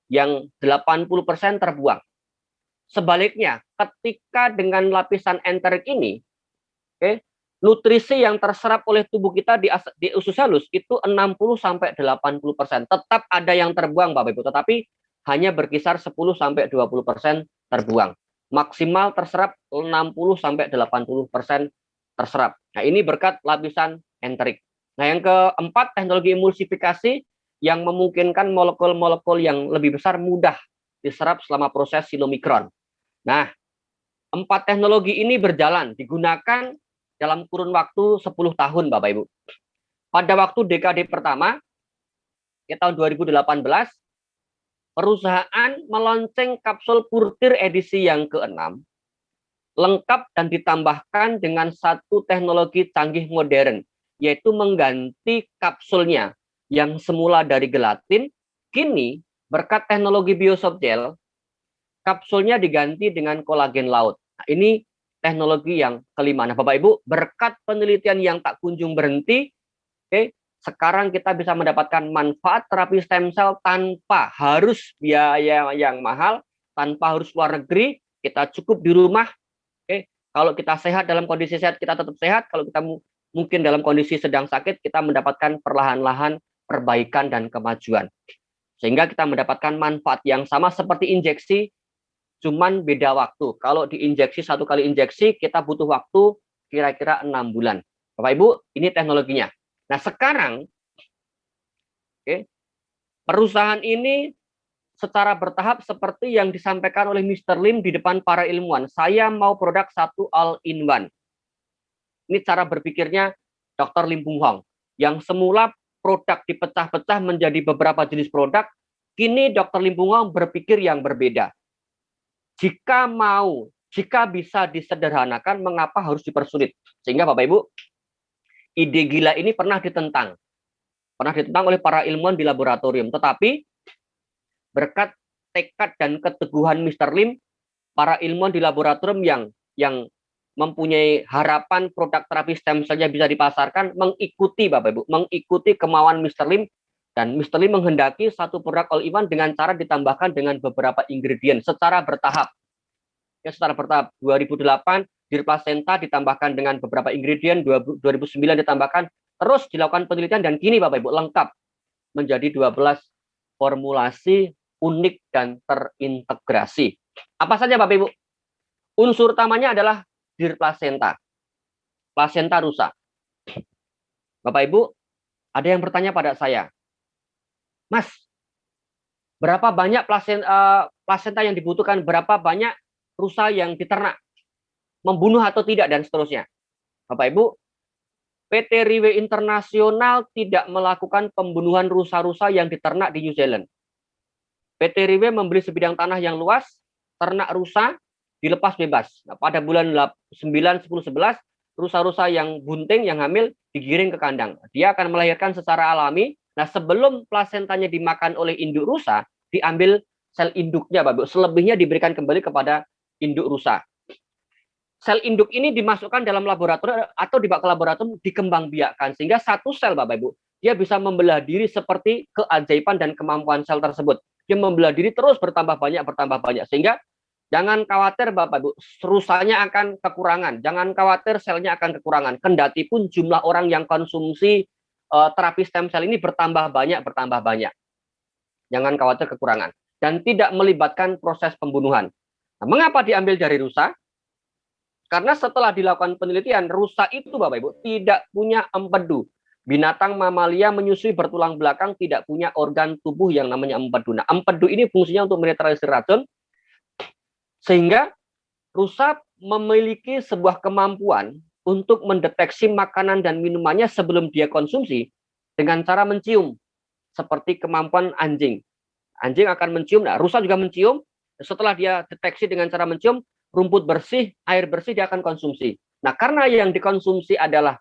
Yang 80% terbuang. Sebaliknya, ketika dengan lapisan enterik ini, nutrisi yang terserap oleh tubuh kita di usus halus itu 60-80%. Tetap ada yang terbuang, Bapak Ibu, tetapi hanya berkisar 10-20% terbuang. Maksimal terserap 60-80% terserap. Nah, ini berkat lapisan enterik. Nah, yang keempat, teknologi emulsifikasi yang memungkinkan molekul-molekul yang lebih besar mudah diserap selama proses silomikron. Nah, 4 teknologi ini berjalan, digunakan dalam kurun waktu 10 tahun, Bapak Ibu. Pada waktu dekade pertama, tahun 2018, perusahaan meluncurkan kapsul purtir edisi yang ke-6, lengkap dan ditambahkan dengan satu teknologi canggih modern, yaitu mengganti kapsulnya yang semula dari gelatin, kini berkat teknologi biosoftgel, kapsulnya diganti dengan kolagen laut. Nah, ini teknologi yang kelima. Nah, Bapak Ibu, berkat penelitian yang tak kunjung berhenti, sekarang kita bisa mendapatkan manfaat terapi stem cell tanpa harus biaya yang mahal, tanpa harus luar negeri, kita cukup di rumah. Kalau kita sehat, dalam kondisi sehat, kita tetap sehat. Kalau kita mungkin dalam kondisi sedang sakit, kita mendapatkan perlahan-lahan perbaikan dan kemajuan. Sehingga kita mendapatkan manfaat yang sama seperti injeksi, cuman beda waktu. Kalau diinjeksi 1 kali injeksi, kita butuh waktu kira-kira 6 bulan. Bapak Ibu, ini teknologinya. Nah, sekarang perusahaan ini secara bertahap seperti yang disampaikan oleh Mr. Lim di depan para ilmuwan. Saya mau produk 1 all-in-one. Ini cara berpikirnya Dr. Lim Pung Hong. Yang semula produk dipecah-pecah menjadi beberapa jenis produk, kini Dr. Lim Pung Hong berpikir yang berbeda. Jika bisa disederhanakan, mengapa harus dipersulit? Sehingga Bapak Ibu, ide gila ini pernah ditentang oleh para ilmuwan di laboratorium. Tetapi berkat tekad dan keteguhan Mr. Lim, para ilmuwan di laboratorium yang mempunyai harapan produk terapi stem cell-nya bisa dipasarkan, mengikuti Bapak Ibu, mengikuti kemauan Mr. Lim, dan Mr. Lim menghendaki 1 produk all-in-one dengan cara ditambahkan dengan beberapa ingredient secara bertahap. Secara bertahap, 2008 Dirplasenta ditambahkan dengan beberapa ingredient, 2009 ditambahkan, terus dilakukan penelitian, dan kini Bapak Ibu lengkap menjadi 12 formulasi unik dan terintegrasi. Apa saja Bapak Ibu? Unsur utamanya adalah Dirplasenta, plasenta rusa. Bapak Ibu, ada yang bertanya pada saya, Mas, berapa banyak plasenta yang dibutuhkan, berapa banyak rusa yang diternak, membunuh atau tidak, dan seterusnya. Bapak Ibu, PT Riwe Internasional tidak melakukan pembunuhan rusa-rusa yang diternak di New Zealand. PT Riwe membeli sebidang tanah yang luas, ternak rusa, dilepas bebas. Nah, pada bulan 9, 10, 11, rusa-rusa yang bunting, yang hamil, digiring ke kandang. Dia akan melahirkan secara alami. Nah, sebelum plasentanya dimakan oleh induk rusa, diambil sel induknya, Bapak. Selebihnya diberikan kembali kepada induk rusa. Sel induk ini dimasukkan dalam laboratorium atau dibawa ke laboratorium, dikembangbiakkan. Sehingga satu sel, Bapak Ibu, dia bisa membelah diri seperti keajaiban dan kemampuan sel tersebut. Dia membelah diri terus bertambah banyak. Sehingga jangan khawatir Bapak Ibu, rusanya akan kekurangan. Jangan khawatir selnya akan kekurangan. Kendati pun jumlah orang yang konsumsi terapi stem cell ini bertambah banyak. Jangan khawatir kekurangan. Dan tidak melibatkan proses pembunuhan. Nah, mengapa diambil dari rusa? Karena setelah dilakukan penelitian, rusa itu Bapak Ibu tidak punya empedu. Binatang mamalia menyusui bertulang belakang, tidak punya organ tubuh yang namanya empedu. Nah, empedu ini fungsinya untuk menetralisir racun, sehingga rusa memiliki sebuah kemampuan untuk mendeteksi makanan dan minumannya sebelum dia konsumsi dengan cara mencium, seperti kemampuan anjing. Anjing akan mencium, nah, rusa juga mencium. Setelah dia deteksi dengan cara mencium, rumput bersih, air bersih, dia akan konsumsi. Nah, karena yang dikonsumsi adalah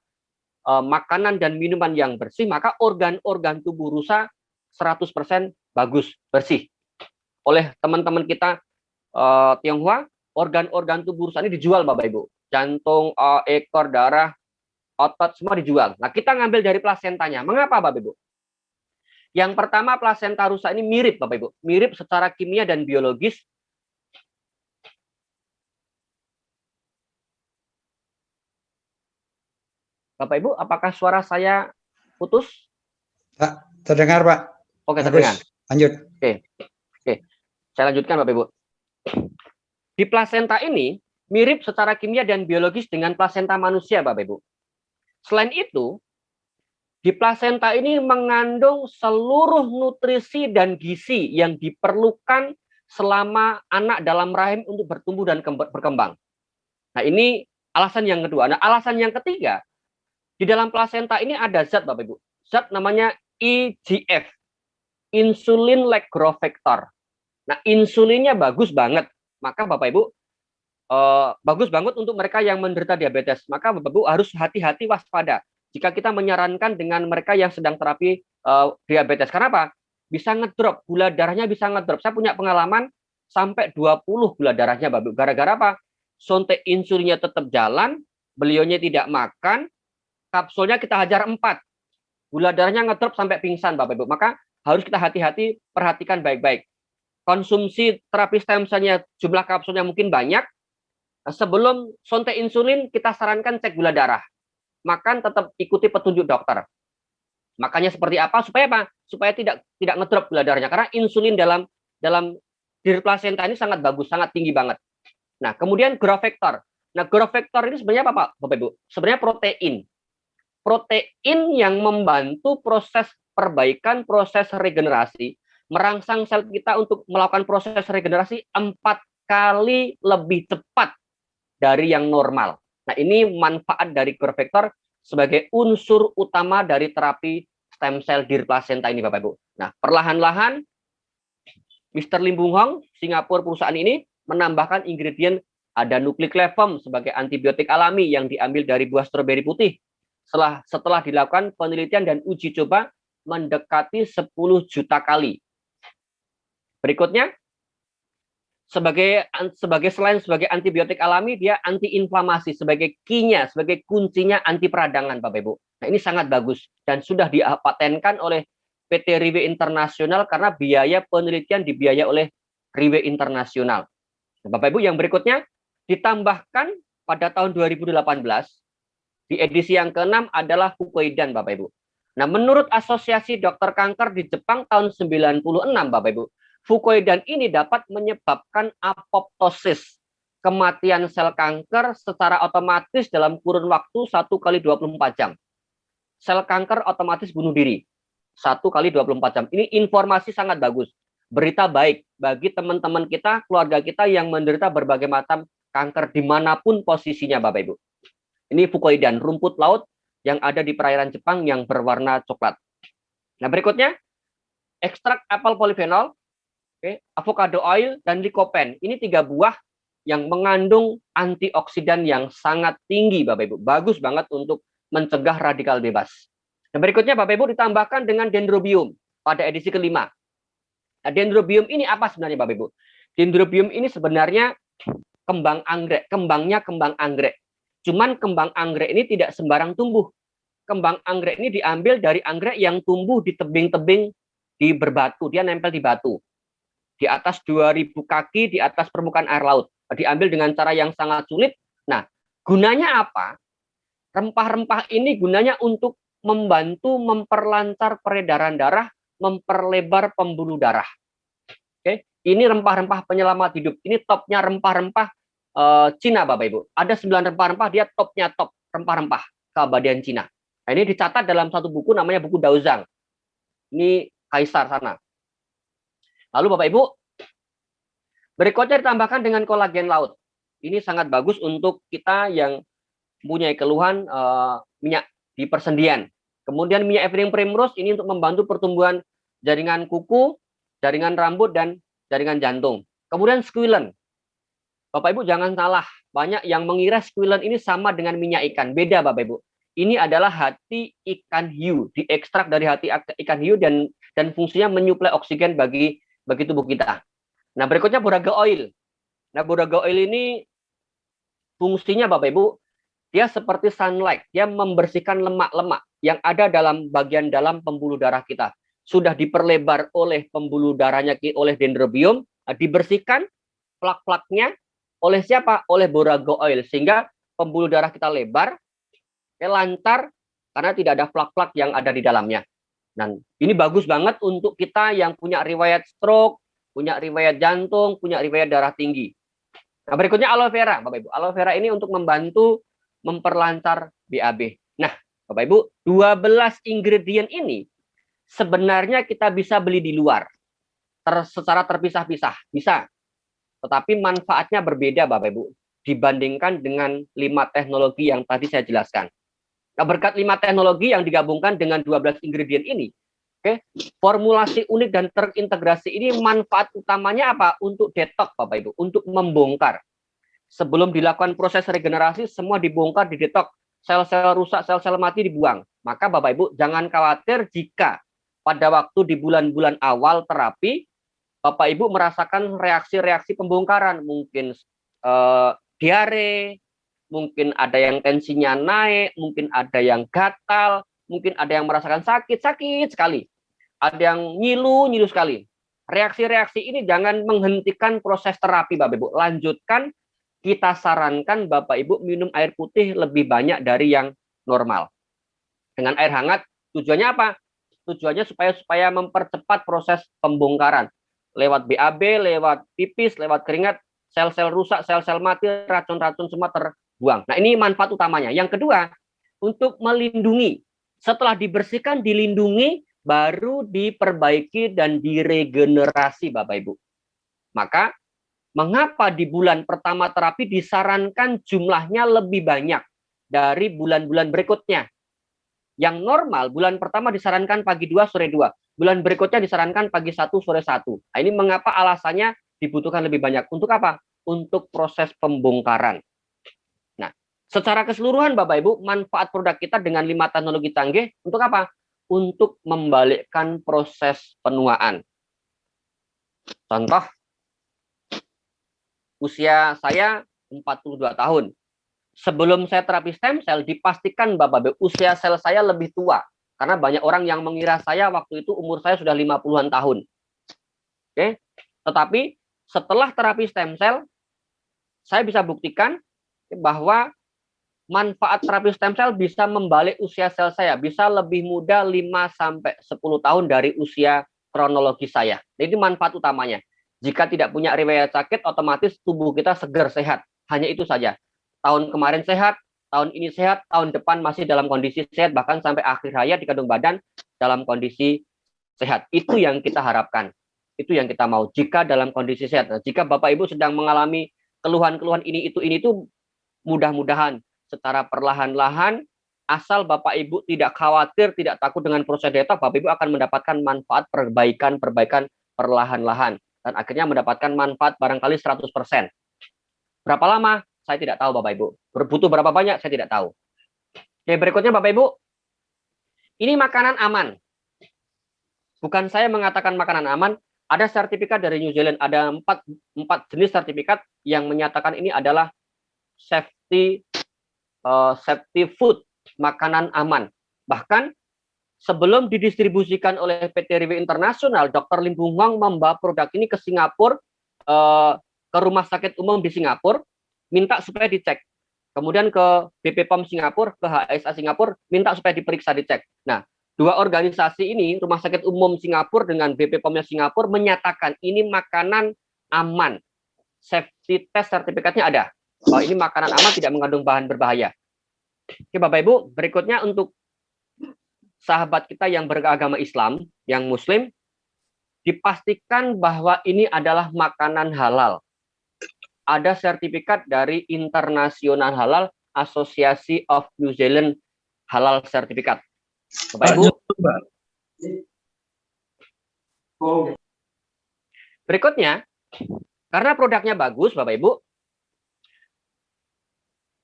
makanan dan minuman yang bersih, maka organ-organ tubuh rusa 100% bagus, bersih. Oleh teman-teman kita Tionghoa, organ-organ tubuh rusa ini dijual Bapak Ibu. Jantung, ekor, darah, otot, semua dijual. Nah, kita ngambil dari plasentanya. Mengapa Bapak Ibu? Yang pertama, plasenta rusa ini mirip Bapak Ibu. Mirip secara kimia dan biologis. Bapak Ibu, apakah suara saya putus? Pak, terdengar Pak. Oke, terdengar. Lanjut. Oke. Saya lanjutkan Bapak Ibu. Di plasenta ini mirip secara kimia dan biologis dengan plasenta manusia Bapak Ibu. Selain itu, di plasenta ini mengandung seluruh nutrisi dan gizi yang diperlukan selama anak dalam rahim untuk bertumbuh dan berkembang. Nah, ini alasan yang kedua. Nah, alasan yang ketiga, di dalam plasenta ini ada zat Bapak Ibu. Zat namanya IGF, insulin-like growth factor. Nah, insulinnya bagus banget. Maka Bapak Ibu, bagus banget untuk mereka yang menderita diabetes. Maka Bapak Ibu harus hati-hati, waspada. jika kita menyarankan dengan mereka yang sedang terapi diabetes. Karena apa? Bisa ngedrop, gula darahnya bisa ngedrop. Saya punya pengalaman sampai 20 gula darahnya, Bapak Ibu. Gara-gara apa? Suntik insulinnya tetap jalan, beliaunya tidak makan, kapsulnya kita hajar 4. Gula darahnya ngedrop sampai pingsan, Bapak Ibu. Maka harus kita hati-hati, perhatikan baik-baik. Konsumsi terapi stem cell-nya, jumlah kapsulnya mungkin banyak. Sebelum suntik insulin, kita sarankan cek gula darah. Makan tetap ikuti petunjuk dokter. Makanya seperti apa? Supaya apa? Supaya tidak ngedrop gula darahnya. Karena insulin dalam diri plasenta ini sangat bagus, sangat tinggi banget. Nah, kemudian growth factor. Nah, growth factor ini sebenarnya apa, Pak? Bapak Ibu? Sebenarnya protein. Protein yang membantu proses perbaikan, proses regenerasi, merangsang sel kita untuk melakukan proses regenerasi 4 kali lebih cepat dari yang normal. Nah, ini manfaat dari growth factor sebagai unsur utama dari terapi stem cell diri plasenta ini, Bapak Ibu. Nah, perlahan-lahan Mr. Lim Bung Hong, Singapura perusahaan ini menambahkan ingredient ada nucleic-levum sebagai antibiotik alami yang diambil dari buah stroberi putih. Setelah dilakukan penelitian dan uji coba mendekati 10 juta kali. Berikutnya, selain sebagai antibiotik alami, dia anti-inflamasi sebagai key-nya, sebagai kuncinya anti peradangan, Bapak Ibu. Nah, ini sangat bagus dan sudah dipatenkan oleh PT Riwe Internasional karena biaya penelitian dibiayai oleh Riwe Internasional. Nah, Bapak Ibu, yang berikutnya ditambahkan pada tahun 2018 di edisi yang ke-6 adalah fucoidan, Bapak Ibu. Nah, menurut Asosiasi Dokter Kanker di Jepang tahun 96, Bapak Ibu, fucoidan ini dapat menyebabkan apoptosis, kematian sel kanker secara otomatis dalam kurun waktu 1 kali 24 jam. Sel kanker otomatis bunuh diri 1 kali 24 jam. Ini informasi sangat bagus. Berita baik bagi teman-teman kita, keluarga kita yang menderita berbagai macam kanker dimanapun posisinya, Bapak Ibu. Ini fucoidan, rumput laut yang ada di perairan Jepang yang berwarna coklat. Nah, berikutnya, ekstrak apel polifenol, avocado oil, dan lycopene. Ini 3 buah yang mengandung antioksidan yang sangat tinggi, Bapak Ibu. Bagus banget untuk mencegah radikal bebas. Nah, berikutnya, Bapak Ibu, ditambahkan dengan dendrobium pada edisi ke-5. Nah, dendrobium ini apa sebenarnya, Bapak Ibu? Dendrobium ini sebenarnya kembang anggrek, kembangnya kembang anggrek. Cuman kembang anggrek ini tidak sembarang tumbuh. Kembang anggrek ini diambil dari anggrek yang tumbuh di tebing-tebing di berbatu. Dia nempel di batu. Di atas 2000 kaki di atas permukaan air laut. Diambil dengan cara yang sangat sulit. Nah, gunanya apa? Rempah-rempah ini gunanya untuk membantu memperlancar peredaran darah, memperlebar pembuluh darah. Oke, ini rempah-rempah penyelamat hidup. Ini topnya rempah-rempah Cina, Bapak Ibu. Ada 9 rempah-rempah, dia topnya top rempah-rempah keabadian Cina. Nah, ini dicatat dalam satu buku namanya buku Daozang. Ini kaisar sana. Lalu Bapak Ibu, berikutnya ditambahkan dengan kolagen laut. Ini sangat bagus untuk kita yang mempunyai keluhan minyak di persendian. Kemudian minyak Evening Primrose ini untuk membantu pertumbuhan jaringan kuku, jaringan rambut, dan jaringan jantung. Kemudian squalene. Bapak Ibu jangan salah, banyak yang mengira squalene ini sama dengan minyak ikan. Beda, Bapak Ibu. Ini adalah hati ikan hiu, diekstrak dari hati ikan hiu dan fungsinya menyuplai oksigen bagi tubuh kita. Nah, berikutnya boraga oil. Nah, boraga oil ini fungsinya, Bapak Ibu, dia seperti sunlight, dia membersihkan lemak-lemak yang ada dalam bagian dalam pembuluh darah kita. Sudah diperlebar oleh pembuluh darahnya oleh dendrobium, dibersihkan plak-plaknya oleh siapa? Oleh boraga oil, sehingga pembuluh darah kita lebar, lancar, karena tidak ada plak-plak yang ada di dalamnya. Dan ini bagus banget untuk kita yang punya riwayat stroke, punya riwayat jantung, punya riwayat darah tinggi. Nah, berikutnya aloe vera, Bapak Ibu. Aloe vera ini untuk membantu memperlancar BAB. Nah, Bapak Ibu, 12 ingredient ini sebenarnya kita bisa beli di luar secara terpisah-pisah, bisa. Tetapi manfaatnya berbeda, Bapak Ibu, dibandingkan dengan 5 teknologi yang tadi saya jelaskan. Nah, berkat 5 teknologi yang digabungkan dengan 12 ingredient ini, formulasi unik dan terintegrasi ini manfaat utamanya apa? Untuk detox, Bapak Ibu, untuk membongkar. Sebelum dilakukan proses regenerasi, semua dibongkar, didetox. sel-sel rusak, sel-sel mati dibuang. Maka Bapak Ibu jangan khawatir jika pada waktu di bulan-bulan awal terapi Bapak Ibu merasakan reaksi-reaksi pembongkaran, mungkin diare, mungkin ada yang tensinya naik, mungkin ada yang gatal, mungkin ada yang merasakan sakit sekali, ada yang nyilu sekali. Reaksi-reaksi ini jangan menghentikan proses terapi Bapak Ibu, lanjutkan. Kita sarankan Bapak Ibu minum air putih lebih banyak dari yang normal. Dengan air hangat, tujuannya apa? Tujuannya supaya mempercepat proses pembongkaran. Lewat BAB, lewat pipis, lewat keringat, sel-sel rusak, sel-sel mati, racun-racun semua terbuang. Nah, ini manfaat utamanya. Yang kedua, untuk melindungi. Setelah dibersihkan, dilindungi, baru diperbaiki dan diregenerasi Bapak Ibu. Maka mengapa di bulan pertama terapi disarankan jumlahnya lebih banyak dari bulan-bulan berikutnya? Yang normal, bulan pertama disarankan pagi 2, sore 2. Bulan berikutnya disarankan pagi 1, sore 1. Nah, ini mengapa alasannya dibutuhkan lebih banyak? Untuk apa? Untuk proses pembongkaran. Nah, secara keseluruhan Bapak Ibu, manfaat produk kita dengan 5 teknologi canggih untuk apa? Untuk membalikkan proses penuaan. Contoh, usia saya 42 tahun. Sebelum saya terapi stem cell, dipastikan Bapak Ibu, usia sel saya lebih tua. Karena banyak orang yang mengira saya waktu itu umur saya sudah 50-an tahun. Oke. Tetapi setelah terapi stem cell, saya bisa buktikan bahwa manfaat terapi stem cell bisa membalik usia sel saya. Bisa lebih muda 5-10 tahun dari usia kronologis saya. Jadi manfaat utamanya. Jika tidak punya riwayat sakit, otomatis tubuh kita segar, sehat. Hanya itu saja. Tahun kemarin sehat, tahun ini sehat, tahun depan masih dalam kondisi sehat, bahkan sampai akhir hayat di kandung badan dalam kondisi sehat. Itu yang kita harapkan. Itu yang kita mau. Jika dalam kondisi sehat. Nah, jika Bapak Ibu sedang mengalami keluhan-keluhan ini itu, mudah-mudahan secara perlahan-lahan, asal Bapak Ibu tidak khawatir, tidak takut dengan proses detox, Bapak Ibu akan mendapatkan manfaat perbaikan perlahan-lahan. Dan akhirnya mendapatkan manfaat barangkali 100%. Berapa lama? Saya tidak tahu Bapak Ibu. Butuh berapa banyak? Saya tidak tahu. Oke, berikutnya Bapak Ibu. Ini makanan aman. Bukan saya mengatakan makanan aman. Ada sertifikat dari New Zealand. Ada 4 jenis sertifikat yang menyatakan ini adalah safety food, makanan aman. Bahkan sebelum didistribusikan oleh PT Riwi Internasional, Dr. Lim Bung Hong membawa produk ini ke Singapura, ke rumah sakit umum di Singapura, minta supaya dicek. Kemudian ke BP POM Singapura, ke HSA Singapura, minta supaya diperiksa, dicek. Nah, 2 organisasi ini, Rumah Sakit Umum Singapura dengan BP POM-nya Singapura, menyatakan ini makanan aman. Safety test sertifikatnya ada. Bahwa ini makanan aman, tidak mengandung bahan berbahaya. Oke Bapak Ibu, berikutnya untuk sahabat kita yang beragama Islam, yang Muslim, dipastikan bahwa ini adalah makanan halal. Ada sertifikat dari International Halal, Association of New Zealand Halal Sertifikat. Bapak Ibu. Berikutnya, karena produknya bagus, Bapak Ibu,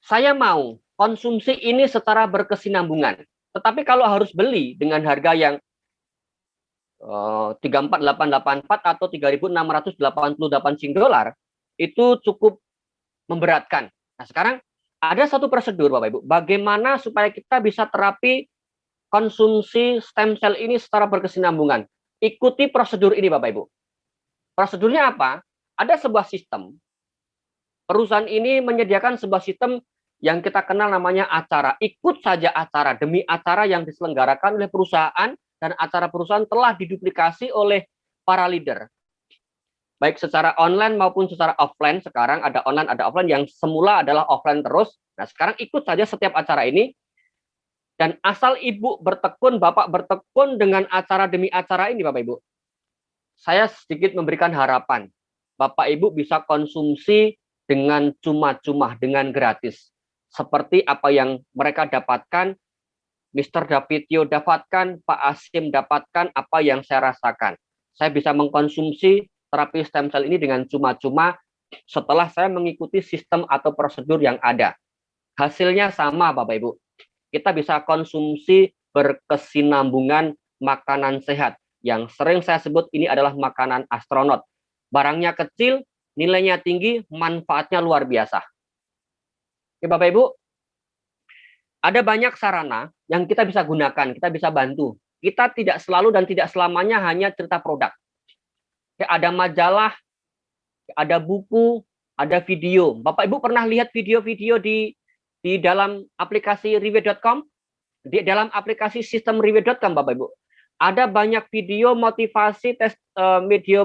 saya mau konsumsi ini secara berkesinambungan. Tetapi kalau harus beli dengan harga yang 34.884 atau 3.688 Sing dolar, itu cukup memberatkan. Nah, sekarang ada satu prosedur Bapak Ibu, bagaimana supaya kita bisa terapi konsumsi stem cell ini secara berkesinambungan. Ikuti prosedur ini Bapak Ibu. Prosedurnya apa? Ada sebuah sistem. Perusahaan ini menyediakan sebuah sistem yang kita kenal namanya acara. Ikut saja acara demi acara yang diselenggarakan oleh perusahaan, dan acara perusahaan telah diduplikasi oleh para leader. Baik secara online maupun secara offline. Sekarang ada online, ada offline. Yang semula adalah offline terus. Nah, sekarang ikut saja setiap acara ini. Dan asal Ibu bertekun, Bapak bertekun dengan acara demi acara ini, Bapak Ibu. Saya sedikit memberikan harapan. Bapak Ibu bisa konsumsi dengan cuma-cuma, dengan gratis. Seperti apa yang mereka dapatkan, Mr. Davidyo dapatkan, Pak Asim dapatkan, apa yang saya rasakan. Saya bisa mengkonsumsi terapi stem cell ini dengan cuma-cuma setelah saya mengikuti sistem atau prosedur yang ada. Hasilnya sama Bapak Ibu. kita bisa konsumsi berkesinambungan makanan sehat. Yang sering saya sebut ini adalah makanan astronot. Barangnya kecil, nilainya tinggi, manfaatnya luar biasa. Oke, Bapak Ibu, ada banyak sarana yang kita bisa gunakan, kita bisa bantu. Kita tidak selalu dan tidak selamanya hanya cerita produk. Oke, ada majalah, ada buku, ada video. Bapak Ibu pernah lihat video-video di dalam aplikasi review.com? Di dalam aplikasi sistem review.com, Bapak Ibu. Ada banyak video motivasi, video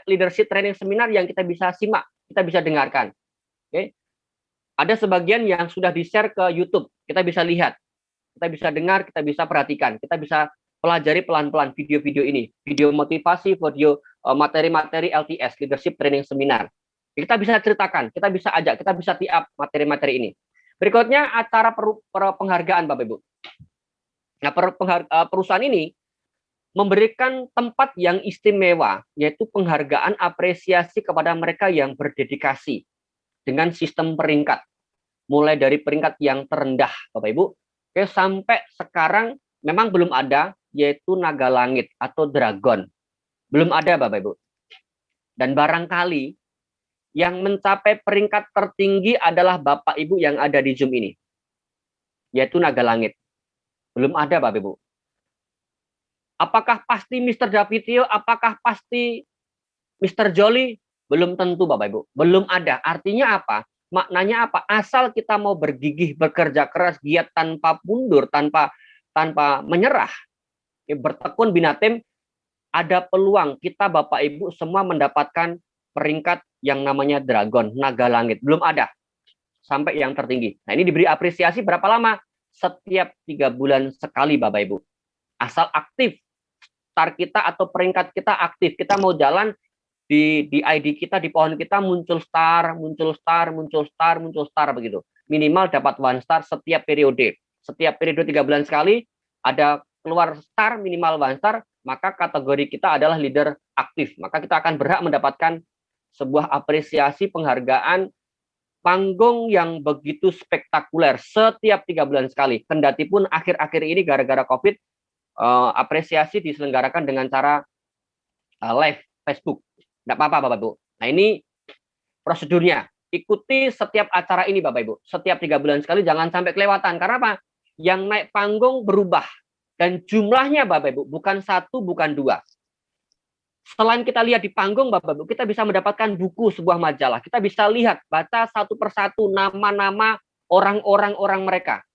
leadership training seminar yang kita bisa simak, kita bisa dengarkan. Oke. Ada sebagian yang sudah di-share ke YouTube, kita bisa lihat, kita bisa dengar, kita bisa perhatikan, kita bisa pelajari pelan-pelan video-video ini, video motivasi, video materi-materi LTS, leadership training seminar. Kita bisa ceritakan, kita bisa ajak, kita bisa tiap materi-materi ini. Berikutnya acara penghargaan, Bapak Ibu. Nah, perusahaan ini memberikan tempat yang istimewa, yaitu penghargaan apresiasi kepada mereka yang berdedikasi dengan sistem peringkat. Mulai dari peringkat yang terendah, Bapak Ibu, sampai sekarang memang belum ada, yaitu naga langit atau dragon. Belum ada, Bapak Ibu. Dan barangkali yang mencapai peringkat tertinggi adalah Bapak Ibu yang ada di Zoom ini, yaitu naga langit. Belum ada, Bapak Ibu. Apakah pasti Mr. Davitio? Apakah pasti Mr. Jolly? Belum tentu, Bapak Ibu. Belum ada. Artinya apa? Maknanya apa? Asal kita mau bergigih, bekerja keras, giat tanpa mundur, tanpa menyerah, bertekun binatim, ada peluang kita Bapak Ibu semua mendapatkan peringkat yang namanya dragon, naga langit. Belum ada sampai yang tertinggi. Nah, ini diberi apresiasi berapa lama? Setiap 3 bulan sekali, Bapak Ibu. Asal aktif. Star kita atau peringkat kita aktif. Kita mau jalan di ID kita, di pohon kita muncul star, muncul star, muncul star, muncul star begitu. Minimal dapat 1 star setiap periode. Setiap periode 3 bulan sekali ada keluar star, minimal 1 star, maka kategori kita adalah leader aktif. Maka kita akan berhak mendapatkan sebuah apresiasi penghargaan panggung yang begitu spektakuler setiap 3 bulan sekali. Kendati pun akhir-akhir ini gara-gara COVID, apresiasi diselenggarakan dengan cara live Facebook. Tidak apa-apa, Bapak Ibu. Nah, ini prosedurnya. Ikuti setiap acara ini, Bapak Ibu. Setiap 3 bulan sekali, jangan sampai kelewatan. Karena apa? Yang naik panggung berubah. Dan jumlahnya, Bapak Ibu, bukan 1, bukan 2. Selain kita lihat di panggung, Bapak Ibu, kita bisa mendapatkan buku, sebuah majalah. Kita bisa lihat, baca satu persatu nama-nama orang-orang mereka.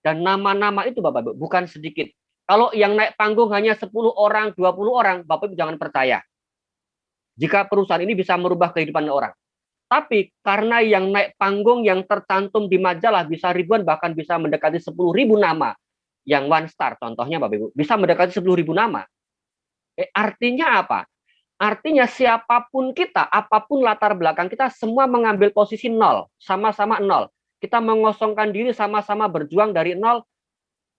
Dan nama-nama itu, Bapak Ibu, bukan sedikit. Kalau yang naik panggung hanya 10 orang, 20 orang, Bapak Ibu jangan percaya. Jika perusahaan ini bisa merubah kehidupan orang. Tapi karena yang naik panggung yang tercantum di majalah bisa ribuan, bahkan bisa mendekati 10.000 nama. Yang 1 star, contohnya Bapak Ibu, bisa mendekati 10.000 nama. Artinya apa? Artinya siapapun kita, apapun latar belakang kita, semua mengambil posisi 0, sama-sama 0. Kita mengosongkan diri, sama-sama berjuang dari 0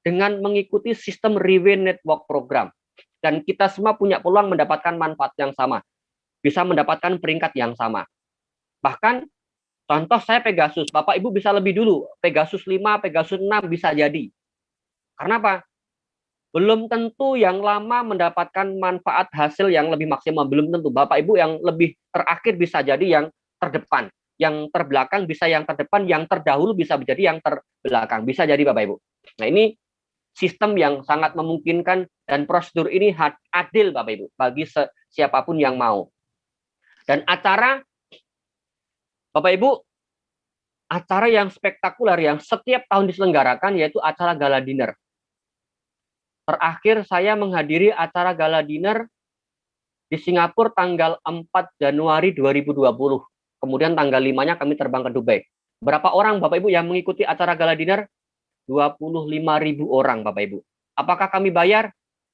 dengan mengikuti sistem Review Network Program. Dan kita semua punya peluang mendapatkan manfaat yang sama. Bisa mendapatkan peringkat yang sama. Bahkan, contoh saya Pegasus. Bapak Ibu bisa lebih dulu. Pegasus 5, Pegasus 6 bisa jadi. Karena apa? Belum tentu yang lama mendapatkan manfaat hasil yang lebih maksimal. Belum tentu. Bapak Ibu yang lebih terakhir bisa jadi yang terdepan. Yang terbelakang bisa yang terdepan. Yang terdahulu bisa menjadi yang terbelakang. Bisa jadi Bapak Ibu. Nah, ini sistem yang sangat memungkinkan dan prosedur ini adil Bapak Ibu. Bagi siapapun yang mau. Dan acara, Bapak Ibu, acara yang spektakuler yang setiap tahun diselenggarakan yaitu acara gala dinner. Terakhir saya menghadiri acara gala dinner di Singapura tanggal 4 Januari 2020. Kemudian tanggal 5-nya kami terbang ke Dubai. Berapa orang Bapak Ibu yang mengikuti acara gala dinner? 25.000 orang Bapak Ibu. Apakah kami bayar?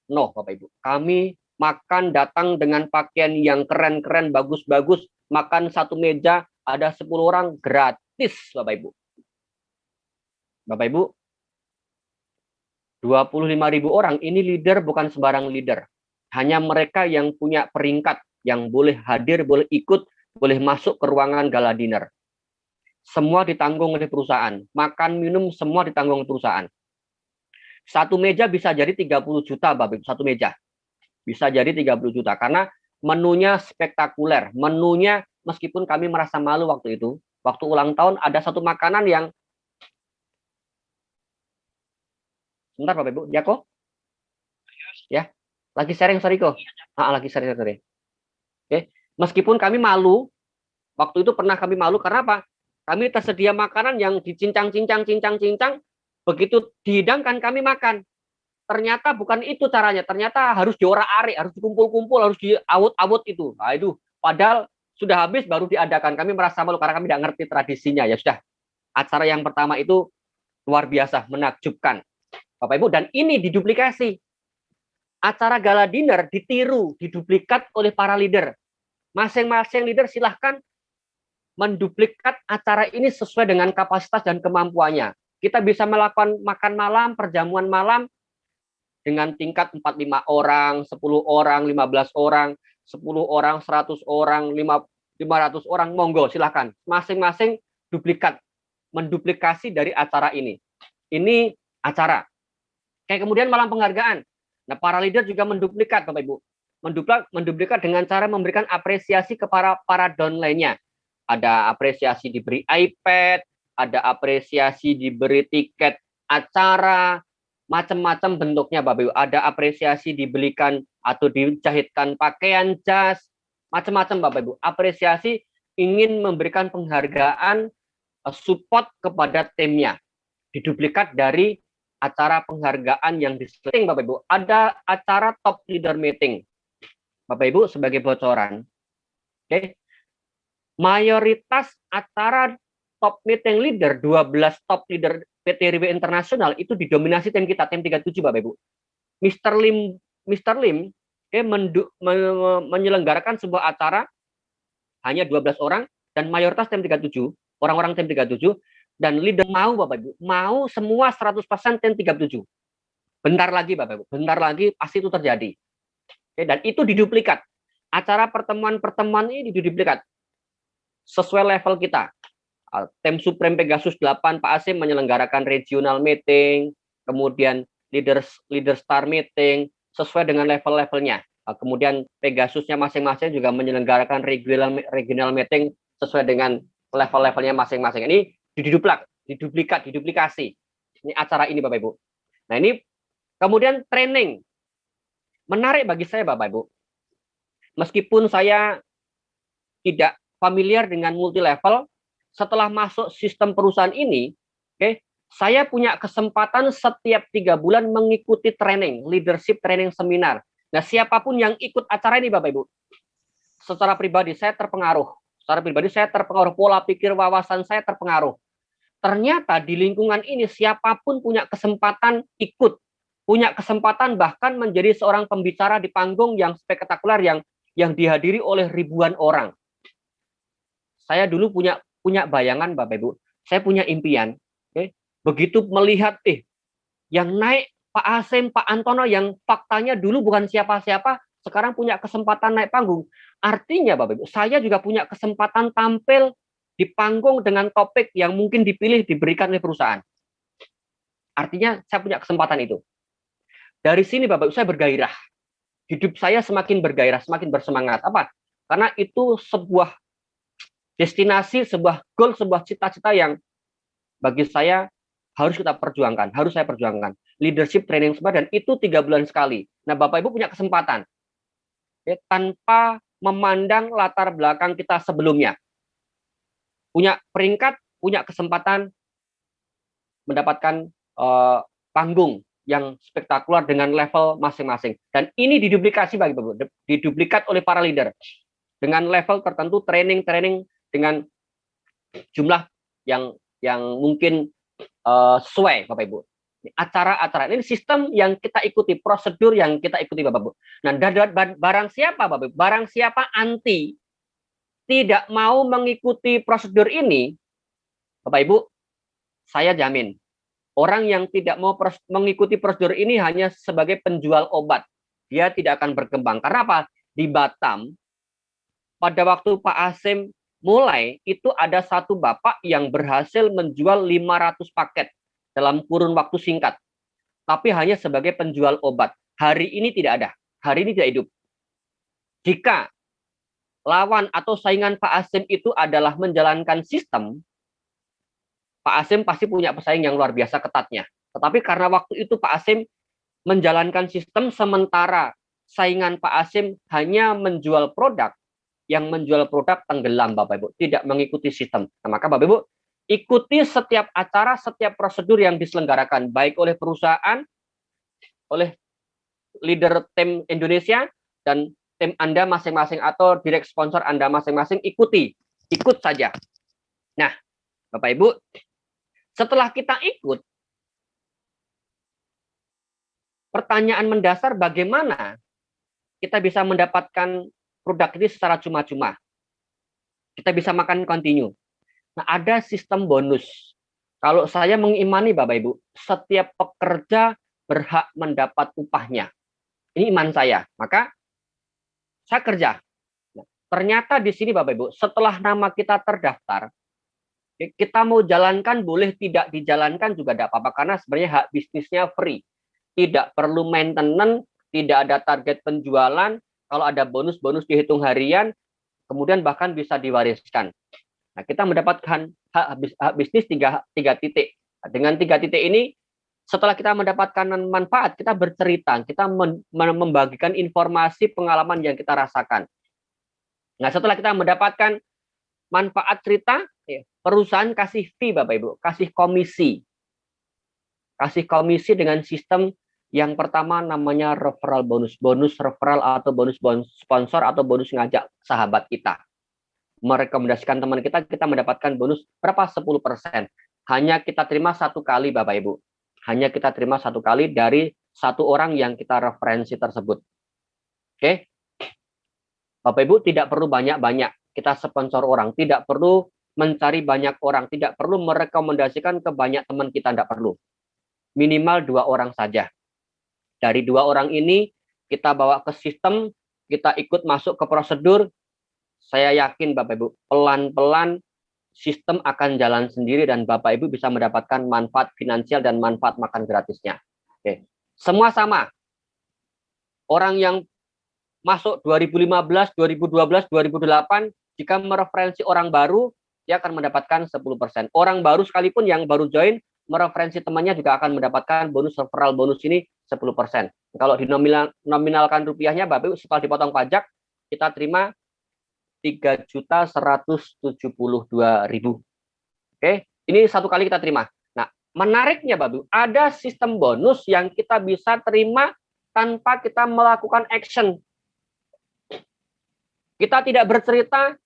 No Bapak Ibu. Kami makan datang dengan pakaian yang keren-keren, bagus-bagus, makan satu meja, ada 10 orang gratis, Bapak Ibu. Bapak Ibu, 25.000 orang, ini leader bukan sembarang leader. Hanya mereka yang punya peringkat, yang boleh hadir, boleh ikut, boleh masuk ke ruangan gala dinner. semua ditanggung oleh perusahaan. Makan, minum, semua ditanggung oleh perusahaan. Satu meja bisa jadi 30 juta, Bapak Ibu. Satu meja bisa jadi 30 juta. Karena menunya spektakuler. Menunya, meskipun kami merasa malu waktu itu, waktu ulang tahun ada satu makanan yang, sebentar Bapak Ibu, Jako? Ya, lagi sharing, sorry kok. Lagi sharing. Oke. Meskipun kami malu, waktu itu pernah kami malu karena apa? Kami tersedia makanan yang dicincang-cincang, begitu dihidangkan kami makan. Ternyata bukan itu caranya. Ternyata harus diorak-arik, harus dikumpul-kumpul, harus diawut-awut itu. Nah, itu. Padahal sudah habis baru diadakan. Kami merasa malu karena kami tidak ngerti tradisinya. Ya sudah. Acara yang pertama itu luar biasa, menakjubkan. Bapak Ibu, dan ini diduplikasi. Acara gala dinner ditiru, diduplikat oleh para leader. Masing-masing leader silahkan menduplikat acara ini sesuai dengan kapasitas dan kemampuannya. Kita bisa melakukan makan malam, perjamuan malam dengan tingkat 45 orang, 10 orang, 15 orang, 10 orang, 100 orang, 500 orang, monggo silahkan. Masing-masing duplikat, menduplikasi dari acara ini. Ini acara. Kayak kemudian malam penghargaan. Nah, para leader juga menduplikat, Bapak Ibu. Menduplikat dengan cara memberikan apresiasi kepada para downline-nya. Ada apresiasi diberi iPad, ada apresiasi diberi tiket acara, macam-macam bentuknya, Bapak Ibu. Ada apresiasi dibelikan atau dijahitkan pakaian jas, macam-macam, Bapak Ibu. Apresiasi ingin memberikan penghargaan, support kepada timnya. Diduplikat dari acara penghargaan yang diseling, Bapak Ibu. Ada acara top leader meeting, Bapak Ibu, sebagai bocoran. Oke. Mayoritas acara top meeting leader, 12 top leader PTRW Internasional itu didominasi tim kita, tim 37, Bapak Ibu. Mr. Lim menyelenggarakan sebuah acara hanya 12 orang dan mayoritas tim 37, orang-orang tim 37, dan leader mau, Bapak Ibu, mau semua 100% tim 37. Bentar lagi, Bapak Ibu, bentar lagi pasti itu terjadi. Oke, dan itu diduplikat. Acara pertemuan-pertemuan ini diduplikat sesuai level kita. Tim Supreme Pegasus 8 Pak Asim menyelenggarakan regional meeting, kemudian leader star meeting sesuai dengan level-levelnya. Kemudian Pegasusnya masing-masing juga menyelenggarakan regional meeting sesuai dengan level-levelnya masing-masing. Ini diduplikasi. Ini acara ini, Bapak Ibu. Nah, ini kemudian training. Menarik bagi saya, Bapak Ibu. Meskipun saya tidak familiar dengan multi level, setelah masuk sistem perusahaan ini, saya punya kesempatan setiap 3 bulan mengikuti training, leadership training seminar. Nah, siapapun yang ikut acara ini, Bapak Ibu, secara pribadi saya terpengaruh. Pola pikir, wawasan saya terpengaruh. Ternyata di lingkungan ini siapapun punya kesempatan ikut, punya kesempatan bahkan menjadi seorang pembicara di panggung yang spektakuler yang dihadiri oleh ribuan orang. Saya dulu punya bayangan, Bapak Ibu. Saya punya impian. Begitu melihat yang naik Pak Asim, Pak Antono yang faktanya dulu bukan siapa-siapa, sekarang punya kesempatan naik panggung. Artinya, Bapak Ibu, saya juga punya kesempatan tampil di panggung dengan topik yang mungkin diberikan oleh perusahaan. Artinya saya punya kesempatan itu. Dari sini, Bapak Ibu, saya bergairah. Hidup saya semakin bergairah, semakin bersemangat. Apa? Karena itu sebuah destinasi, sebuah goal, sebuah cita-cita yang bagi saya harus kita perjuangkan, harus saya perjuangkan. Leadership training seminar, dan itu 3 bulan sekali. Nah, Bapak Ibu punya kesempatan tanpa memandang latar belakang kita sebelumnya. Punya peringkat, punya kesempatan mendapatkan panggung yang spektakuler dengan level masing-masing. Dan ini diduplikasi, Bapak Ibu, diduplikat oleh para leader dengan level tertentu, training dengan jumlah yang mungkin sesuai, Bapak Ibu. Acara-acara ini sistem yang kita ikuti, prosedur yang kita ikuti, Bapak Ibu. Nah, barang siapa, Bapak Ibu? Barang siapa anti, tidak mau mengikuti prosedur ini, Bapak Ibu, saya jamin orang yang tidak mau mengikuti prosedur ini hanya sebagai penjual obat. Dia tidak akan berkembang. Karena apa? Di Batam, pada waktu Pak Asim mulai itu ada satu bapak yang berhasil menjual 500 paket dalam kurun waktu singkat. Tapi hanya sebagai penjual obat. Hari ini tidak ada. Hari ini tidak hidup. Jika lawan atau saingan Pak Asim itu adalah menjalankan sistem, Pak Asim pasti punya pesaing yang luar biasa ketatnya. Tetapi karena waktu itu Pak Asim menjalankan sistem, sementara saingan Pak Asim hanya menjual produk, yang menjual produk tenggelam Bapak Ibu, tidak mengikuti sistem. Nah, maka Bapak Ibu ikuti setiap acara, setiap prosedur yang diselenggarakan, baik oleh perusahaan, oleh leader tim Indonesia, dan tim Anda masing-masing atau direct sponsor Anda masing-masing, ikut saja. Nah, Bapak Ibu, setelah kita ikut, pertanyaan mendasar bagaimana kita bisa mendapatkan produk ini secara cuma-cuma. Kita bisa makan continue. Nah, ada sistem bonus. Kalau saya mengimani Bapak Ibu, setiap pekerja berhak mendapat upahnya. Ini iman saya. Maka saya kerja. Nah, ternyata di sini Bapak Ibu, setelah nama kita terdaftar, kita mau jalankan boleh, tidak dijalankan juga tidak apa-apa, karena sebenarnya hak bisnisnya free. Tidak perlu maintenance, tidak ada target penjualan. Kalau ada bonus-bonus dihitung harian, kemudian bahkan bisa diwariskan. Nah, kita mendapatkan hak bisnis tiga titik. Nah, dengan 3 titik ini, setelah kita mendapatkan manfaat, kita bercerita, kita membagikan informasi pengalaman yang kita rasakan. Nah, setelah kita mendapatkan manfaat cerita, perusahaan kasih fee Bapak Ibu, kasih komisi. Kasih komisi dengan sistem yang pertama namanya referral bonus. Bonus referral atau bonus sponsor atau bonus ngajak sahabat kita. Merekomendasikan teman kita, kita mendapatkan bonus berapa? 10%. Hanya kita terima 1 kali Bapak Ibu. Hanya kita terima 1 kali dari 1 orang yang kita referensi tersebut. Oke. Bapak Ibu tidak perlu banyak-banyak kita sponsor orang, tidak perlu mencari banyak orang, tidak perlu merekomendasikan ke banyak teman kita, tidak perlu. Minimal 2 orang saja. Dari 2 orang ini kita bawa ke sistem, kita ikut masuk ke prosedur. Saya yakin Bapak Ibu, pelan-pelan sistem akan jalan sendiri dan Bapak Ibu bisa mendapatkan manfaat finansial dan manfaat makan gratisnya. Oke. Semua sama. Orang yang masuk 2015, 2012, 2008, jika mereferensi orang baru, dia akan mendapatkan 10%. Orang baru sekalipun yang baru join, mereferensi temannya juga akan mendapatkan bonus referral bonus ini 10%. Kalau dinominalkan rupiahnya, Bapak Ibu, setelah dipotong pajak, kita terima 3.172.000. Oke, ini 1 kali kita terima. Nah, menariknya Bapak Ibu, ada sistem bonus yang kita bisa terima tanpa kita melakukan action. Kita tidak bercerita,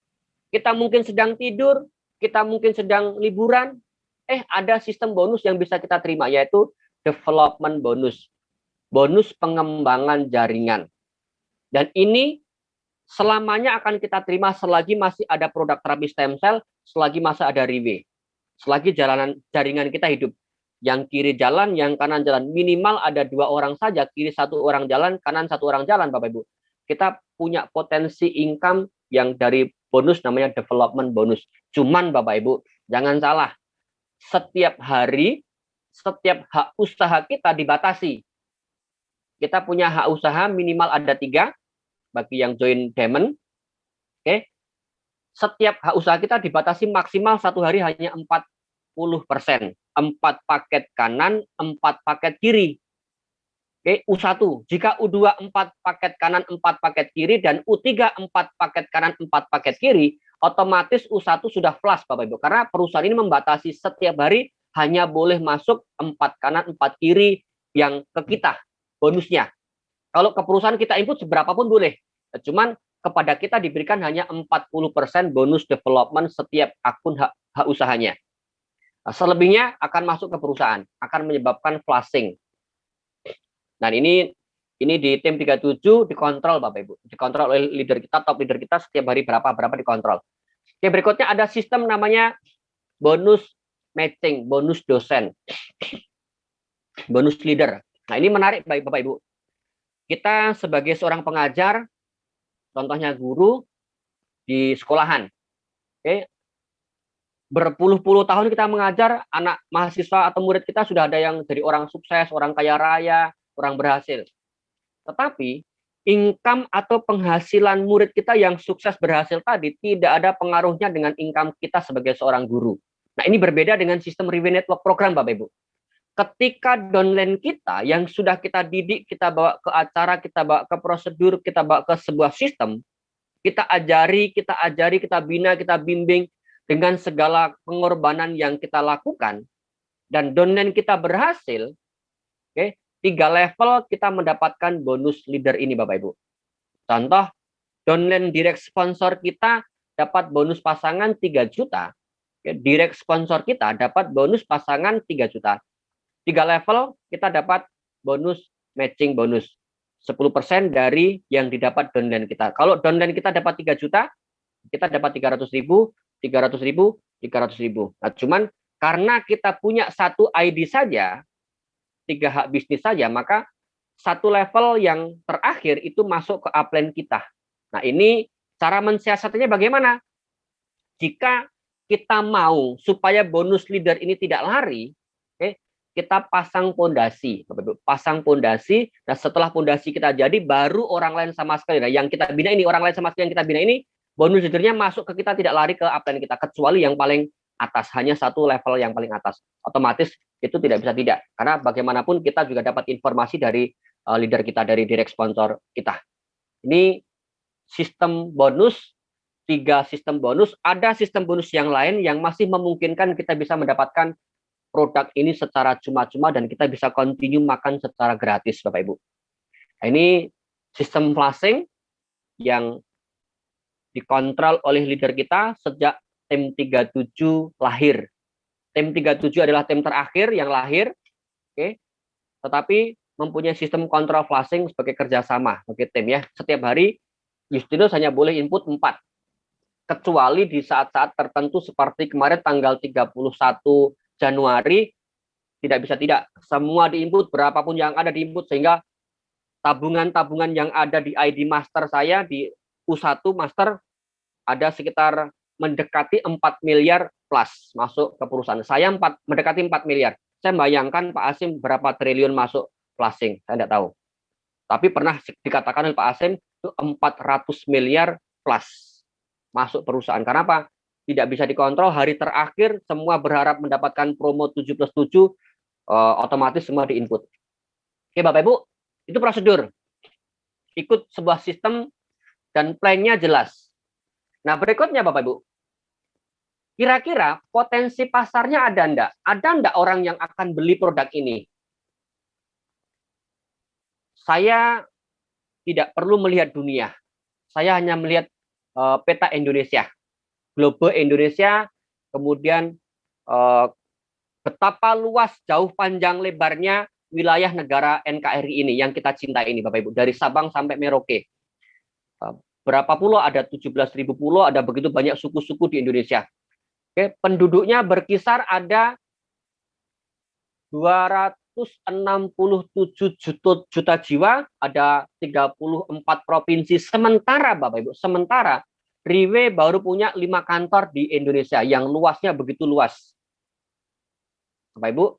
kita mungkin sedang tidur, kita mungkin sedang liburan, ada sistem bonus yang bisa kita terima, yaitu development bonus. Bonus pengembangan jaringan. Dan ini selamanya akan kita terima selagi masih ada produk terapi stem cell, selagi masih ada Riwe. Selagi jaringan kita hidup. Yang kiri jalan, yang kanan jalan. Minimal ada 2 orang saja, kiri 1 orang jalan, kanan 1 orang jalan, Bapak Ibu. Kita punya potensi income yang dari bonus namanya development bonus. Cuman Bapak Ibu, jangan salah. Setiap hari, setiap hak usaha kita dibatasi. Kita punya hak usaha minimal ada 3 bagi yang join Diamond. Oke. Setiap hak usaha kita dibatasi maksimal 1 hari hanya 40%. 4 paket kanan, 4 paket kiri. Oke, U1. Jika U2 4 paket kanan, 4 paket kiri, dan U3 4 paket kanan, 4 paket kiri, otomatis U1 sudah flush Bapak Ibu. Karena perusahaan ini membatasi setiap hari hanya boleh masuk 4 kanan, 4 kiri yang ke kita bonusnya. Kalau ke perusahaan kita input seberapa pun boleh. Cuman kepada kita diberikan hanya 40% bonus development setiap akun hak usahanya. Nah, selebihnya akan masuk ke perusahaan, akan menyebabkan flushing. Dan ini di tim 37 dikontrol Bapak Ibu, dikontrol oleh leader kita, top leader kita setiap hari berapa dikontrol. Oke, berikutnya ada sistem namanya bonus matching, bonus dosen, bonus leader. Nah, ini menarik Bapak Ibu. Kita sebagai seorang pengajar, contohnya guru di sekolahan. Oke, berpuluh-puluh tahun kita mengajar, anak mahasiswa atau murid kita sudah ada yang jadi orang sukses, orang kaya raya, orang berhasil. Tetapi income atau penghasilan murid kita yang sukses berhasil tadi tidak ada pengaruhnya dengan income kita sebagai seorang guru. Nah, ini berbeda dengan sistem Reward Network program, Bapak Ibu. Ketika downline kita yang sudah kita didik, kita bawa ke acara, kita bawa ke prosedur, kita bawa ke sebuah sistem, kita ajari, kita bina, kita bimbing dengan segala pengorbanan yang kita lakukan, dan downline kita berhasil, oke, 3 level kita mendapatkan bonus leader ini, Bapak Ibu. Contoh, downline direct sponsor kita dapat bonus pasangan 3 juta. Oke, direct sponsor kita dapat bonus pasangan 3 juta. 3 level kita dapat bonus matching bonus. 10% dari yang didapat downline kita. Kalau downline kita dapat 3 juta, kita dapat 300.000, 300.000, 300.000. Nah, cuman karena kita punya satu ID saja, 3 hak bisnis saja, maka satu level yang terakhir itu masuk ke upline kita. Nah, ini cara mensiasatinya bagaimana? Jika kita mau supaya bonus leader ini tidak lari, kita pasang pondasi, pasang pondasi. Nah, setelah pondasi kita jadi, baru orang lain sama sekali. Nah, yang kita bina ini, orang lain sama sekali yang kita bina ini, bonus leadernya masuk ke kita, tidak lari ke upline kita, kecuali yang paling atas, hanya satu level yang paling atas. Otomatis itu tidak bisa tidak, karena bagaimanapun kita juga dapat informasi dari leader kita, dari direct sponsor kita. Ini sistem bonus, 3 sistem bonus. Ada sistem bonus yang lain yang masih memungkinkan kita bisa mendapatkan produk ini secara cuma-cuma dan kita bisa continue makan secara gratis, Bapak Ibu. Nah, ini sistem flashing yang dikontrol oleh leader kita sejak tim 37 lahir. Tim 37 adalah tim terakhir yang lahir, oke. Tetapi mempunyai sistem kontrol flashing sebagai kerjasama, sebagai tim ya. Setiap hari Justinus hanya boleh input 4. Kecuali di saat-saat tertentu seperti kemarin tanggal 31 Januari, tidak bisa tidak. Semua diinput, berapapun yang ada diinput, sehingga tabungan-tabungan yang ada di ID master saya, di U1 master, ada sekitar mendekati 4 miliar plus masuk ke perusahaan. Saya mendekati 4 miliar. Saya bayangkan Pak Asim berapa triliun masuk flashing, saya tidak tahu. Tapi pernah dikatakan oleh Pak Asim itu 400 miliar plus masuk perusahaan. Karena apa? Tidak bisa dikontrol, hari terakhir semua berharap mendapatkan promo 7+7, otomatis semua diinput. Oke Bapak Ibu, itu prosedur. Ikut sebuah sistem dan plan-nya jelas. Nah, berikutnya Bapak Ibu, kira-kira potensi pasarnya ada enggak? Ada enggak orang yang akan beli produk ini? Saya tidak perlu melihat dunia. Saya hanya melihat peta Indonesia, globe Indonesia, kemudian betapa luas, jauh panjang lebarnya wilayah negara NKRI ini yang kita cintai ini Bapak Ibu, dari Sabang sampai Merauke. Berapa pulau? Ada 17.000 pulau, ada begitu banyak suku-suku di Indonesia. Oke, penduduknya berkisar ada 267 juta jiwa, ada 34 provinsi. Sementara Bapak Ibu, sementara Riwe baru punya 5 kantor di Indonesia yang luasnya begitu luas. Bapak Ibu,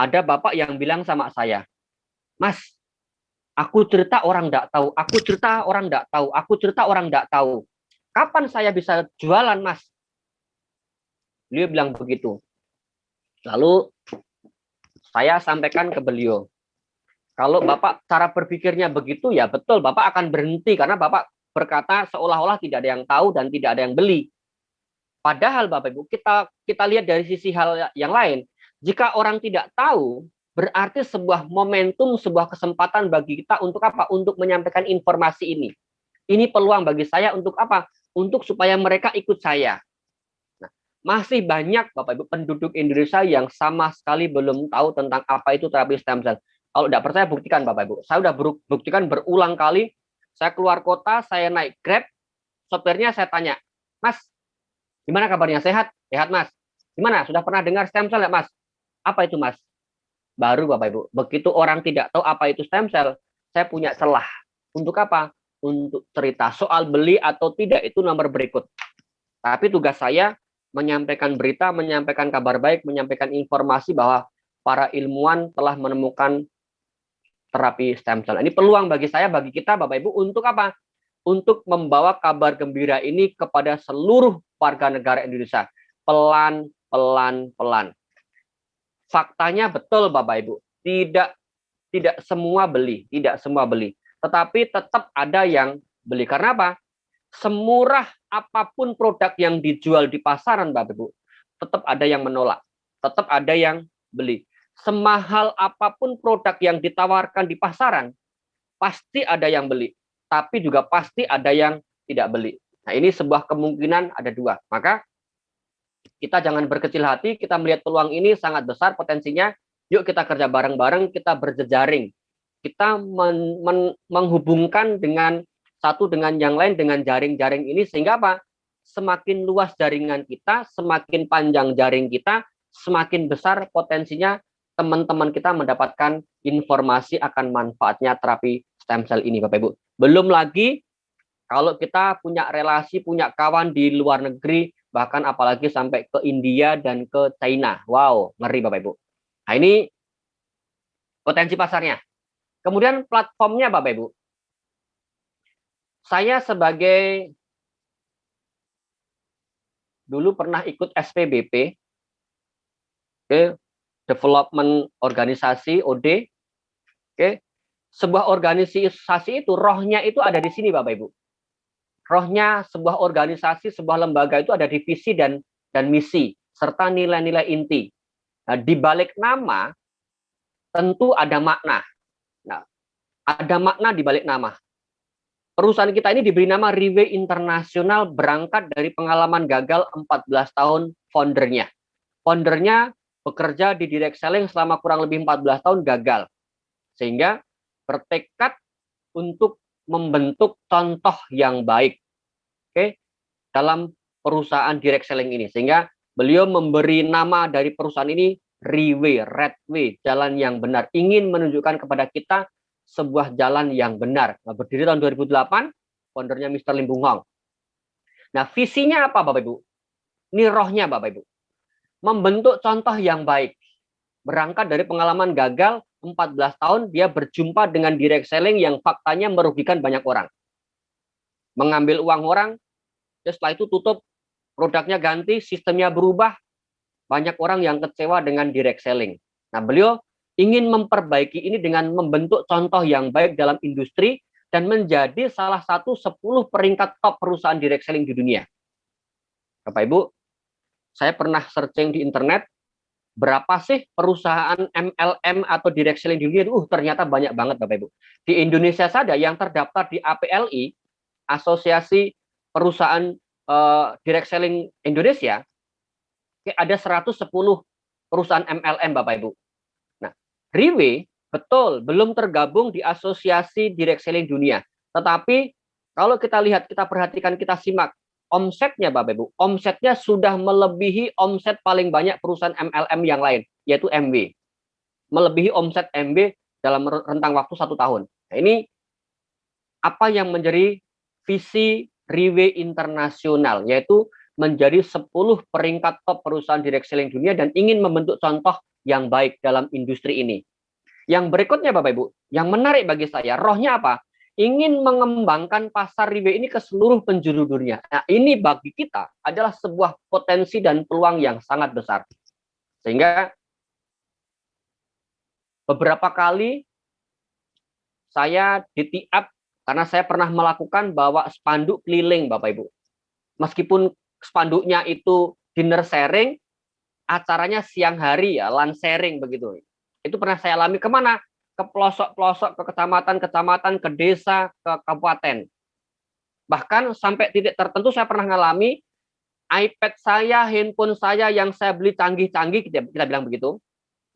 ada Bapak yang bilang sama saya, Mas, aku cerita orang enggak tahu, aku cerita orang enggak tahu, aku cerita orang enggak tahu. Kapan saya bisa jualan, Mas? Beliau bilang begitu. Lalu saya sampaikan ke beliau, kalau Bapak cara berpikirnya begitu, ya betul, Bapak akan berhenti karena Bapak berkata seolah-olah tidak ada yang tahu dan tidak ada yang beli. Padahal Bapak Ibu, kita lihat dari sisi hal yang lain. Jika orang tidak tahu, berarti sebuah momentum, sebuah kesempatan bagi kita untuk apa? Untuk menyampaikan informasi ini. Ini peluang bagi saya untuk apa? Untuk supaya mereka ikut saya. Nah, masih banyak Bapak Ibu penduduk Indonesia yang sama sekali belum tahu tentang apa itu terapi stem cell. Kalau tidak percaya buktikan Bapak Ibu. Saya sudah buktikan berulang kali. Saya keluar kota, saya naik Grab, sopirnya saya tanya, Mas, gimana kabarnya? Sehat? Sehat Mas. Gimana? Sudah pernah dengar stem cell ya Mas? Apa itu Mas? Baru Bapak Ibu, begitu orang tidak tahu apa itu stem cell, saya punya celah. Untuk apa? Untuk cerita soal beli atau tidak itu nomor berikut. Tapi tugas saya menyampaikan berita, menyampaikan kabar baik, menyampaikan informasi bahwa para ilmuwan telah menemukan terapi stem cell. Ini peluang bagi saya, bagi kita, Bapak Ibu, untuk apa? Untuk membawa kabar gembira ini kepada seluruh warga negara Indonesia. Pelan, pelan, pelan. Faktanya betul, Bapak Ibu. Tidak semua beli, tidak semua beli. Tetapi tetap ada yang beli. Karena apa? Semurah apapun produk yang dijual di pasaran, Bapak Ibu, tetap ada yang menolak. Tetap ada yang beli. Semahal apapun produk yang ditawarkan di pasaran, pasti ada yang beli. Tapi juga pasti ada yang tidak beli. Nah, ini sebuah kemungkinan ada dua. Maka kita jangan berkecil hati, kita melihat peluang ini sangat besar potensinya. Yuk kita kerja bareng-bareng, kita berjejaring. Kita menghubungkan dengan satu dengan yang lain dengan jaring-jaring ini, sehingga apa? Semakin luas jaringan kita, semakin panjang jaring kita, semakin besar potensinya teman-teman kita mendapatkan informasi akan manfaatnya terapi stem cell ini, Bapak Ibu. Belum lagi kalau kita punya relasi, punya kawan di luar negeri, bahkan apalagi sampai ke India dan ke China. Wow, ngeri Bapak Ibu. Nah, ini potensi pasarnya. Kemudian platformnya, Bapak Ibu. Saya sebagai dulu pernah ikut SPBP, Development Organisasi, OD. Sebuah organisasi itu, rohnya itu ada di sini, Bapak Ibu. Rohnya sebuah organisasi, sebuah lembaga itu ada di visi dan misi, serta nilai-nilai inti. Nah, di balik nama, tentu ada makna. Nah, ada makna di balik nama. Perusahaan kita ini diberi nama Riway Internasional berangkat dari pengalaman gagal 14 tahun foundernya. Foundernya bekerja di direct selling selama kurang lebih 14 tahun gagal. Sehingga bertekad untuk membentuk contoh yang baik, dalam perusahaan direct selling ini. Sehingga beliau memberi nama dari perusahaan ini Riway, Red Way, jalan yang benar. Ingin menunjukkan kepada kita sebuah jalan yang benar. Nah, berdiri tahun 2008, foundernya Mr. Lim Bung Hong. Nah, visinya apa, Bapak Ibu? Ini rohnya, Bapak Ibu. Membentuk contoh yang baik. Berangkat dari pengalaman gagal 14 tahun, dia berjumpa dengan direct selling yang faktanya merugikan banyak orang. Mengambil uang orang, setelah itu tutup, produknya ganti, sistemnya berubah, banyak orang yang kecewa dengan direct selling. Nah, beliau ingin memperbaiki ini dengan membentuk contoh yang baik dalam industri dan menjadi salah satu 10 peringkat top perusahaan direct selling di dunia. Bapak Ibu, saya pernah searching di internet, berapa sih perusahaan MLM atau direct selling di dunia? Ternyata banyak banget, Bapak Ibu. Di Indonesia saja yang terdaftar di APLI, Asosiasi Perusahaan Direct Selling Indonesia, ada 110 perusahaan MLM, Bapak Ibu. Nah, Riway betul belum tergabung di Asosiasi Direct Selling Dunia. Tetapi kalau kita lihat, kita perhatikan, kita simak omsetnya, Bapak Ibu, omsetnya sudah melebihi omset paling banyak perusahaan MLM yang lain, yaitu MW. Melebihi omset MW dalam rentang waktu 1 tahun. Nah, ini apa yang menjadi visi Riway Internasional, yaitu menjadi 10 peringkat top perusahaan direct selling dunia dan ingin membentuk contoh yang baik dalam industri ini. Yang berikutnya, Bapak Ibu, yang menarik bagi saya, rohnya apa? Ingin mengembangkan pasar Riway ini ke seluruh penjuru dunia. Nah, ini bagi kita adalah sebuah potensi dan peluang yang sangat besar. Sehingga beberapa kali saya di-tee-up karena saya pernah melakukan bawa spanduk keliling, Bapak Ibu. Meskipun spanduknya itu dinner sharing, acaranya siang hari ya, lunch sharing begitu. Itu pernah saya alami kemana? Ke pelosok-pelosok, ke kecamatan-kecamatan, ke desa, ke kabupaten. Bahkan sampai titik tertentu saya pernah ngalami iPad saya, handphone saya yang saya beli canggih-canggih, kita bilang begitu,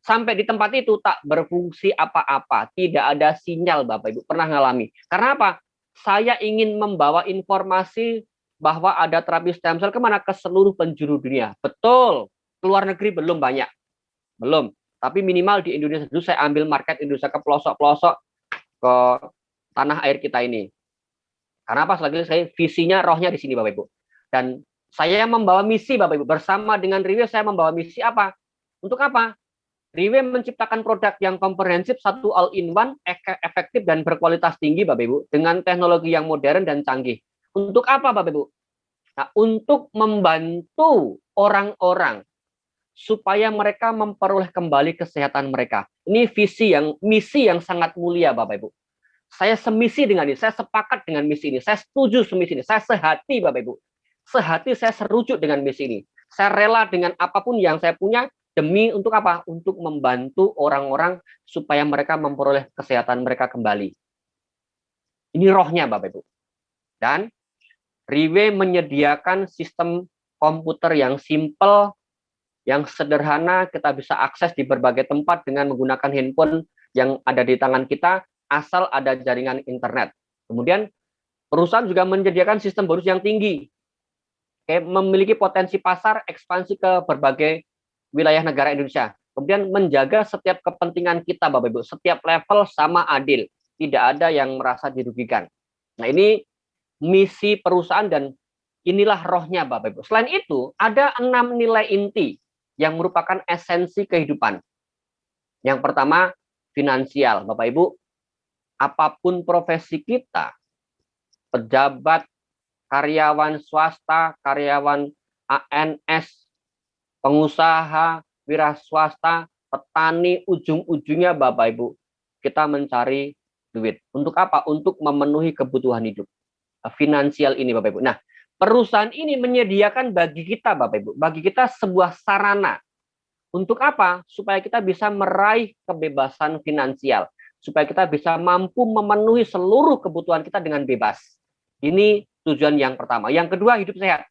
sampai di tempat itu tak berfungsi apa-apa, tidak ada sinyal, Bapak Ibu. Pernah ngalami. Karena apa? Saya ingin membawa informasi bahwa ada terapi stem cell kemana? Ke seluruh penjuru dunia. Betul, keluar negeri belum banyak. Belum. Tapi minimal di Indonesia dulu saya ambil market Indonesia ke pelosok-pelosok, ke tanah air kita ini. Karena apa? Lagi saya visinya, rohnya di sini, Bapak Ibu. Dan Saya membawa misi, Bapak Ibu. Bersama dengan Riwe, saya membawa misi apa? Untuk apa? Riwe menciptakan produk yang komprehensif, satu all-in-one, efektif, dan berkualitas tinggi, Bapak Ibu, dengan teknologi yang modern dan canggih. Untuk apa, Bapak Ibu? Nah, untuk membantu orang-orang supaya mereka memperoleh kembali kesehatan mereka. Ini misi yang sangat mulia, Bapak Ibu. Saya semisi dengan ini, saya sepakat dengan misi ini, saya setuju semisi ini, saya sehati, Bapak Ibu. Sehati saya serujuk dengan misi ini. Saya rela dengan apapun yang saya punya demi untuk apa? Untuk membantu orang-orang supaya mereka memperoleh kesehatan mereka kembali. Ini rohnya, Bapak Ibu. Dan Riwe menyediakan sistem komputer yang simple, yang sederhana, kita bisa akses di berbagai tempat dengan menggunakan handphone yang ada di tangan kita, asal ada jaringan internet. Kemudian perusahaan juga menyediakan sistem bonus yang tinggi, memiliki potensi pasar ekspansi ke berbagai wilayah negara Indonesia. Kemudian menjaga setiap kepentingan kita, Bapak Ibu, setiap level sama adil, tidak ada yang merasa dirugikan. Nah, ini misi perusahaan dan inilah rohnya, Bapak Ibu. Selain itu, ada 6 nilai inti yang merupakan esensi kehidupan. Yang pertama, finansial, Bapak Ibu. Apapun profesi kita, pejabat, karyawan swasta, karyawan ANS, pengusaha, wira swasta, petani, ujung-ujungnya Bapak Ibu, kita mencari duit. Untuk apa? Untuk memenuhi kebutuhan hidup. Finansial ini, Bapak Ibu. Nah, perusahaan ini menyediakan bagi kita, Bapak Ibu, bagi kita sebuah sarana. Untuk apa? Supaya kita bisa meraih kebebasan finansial. Supaya kita bisa mampu memenuhi seluruh kebutuhan kita dengan bebas. Ini tujuan yang pertama. Yang kedua, hidup sehat.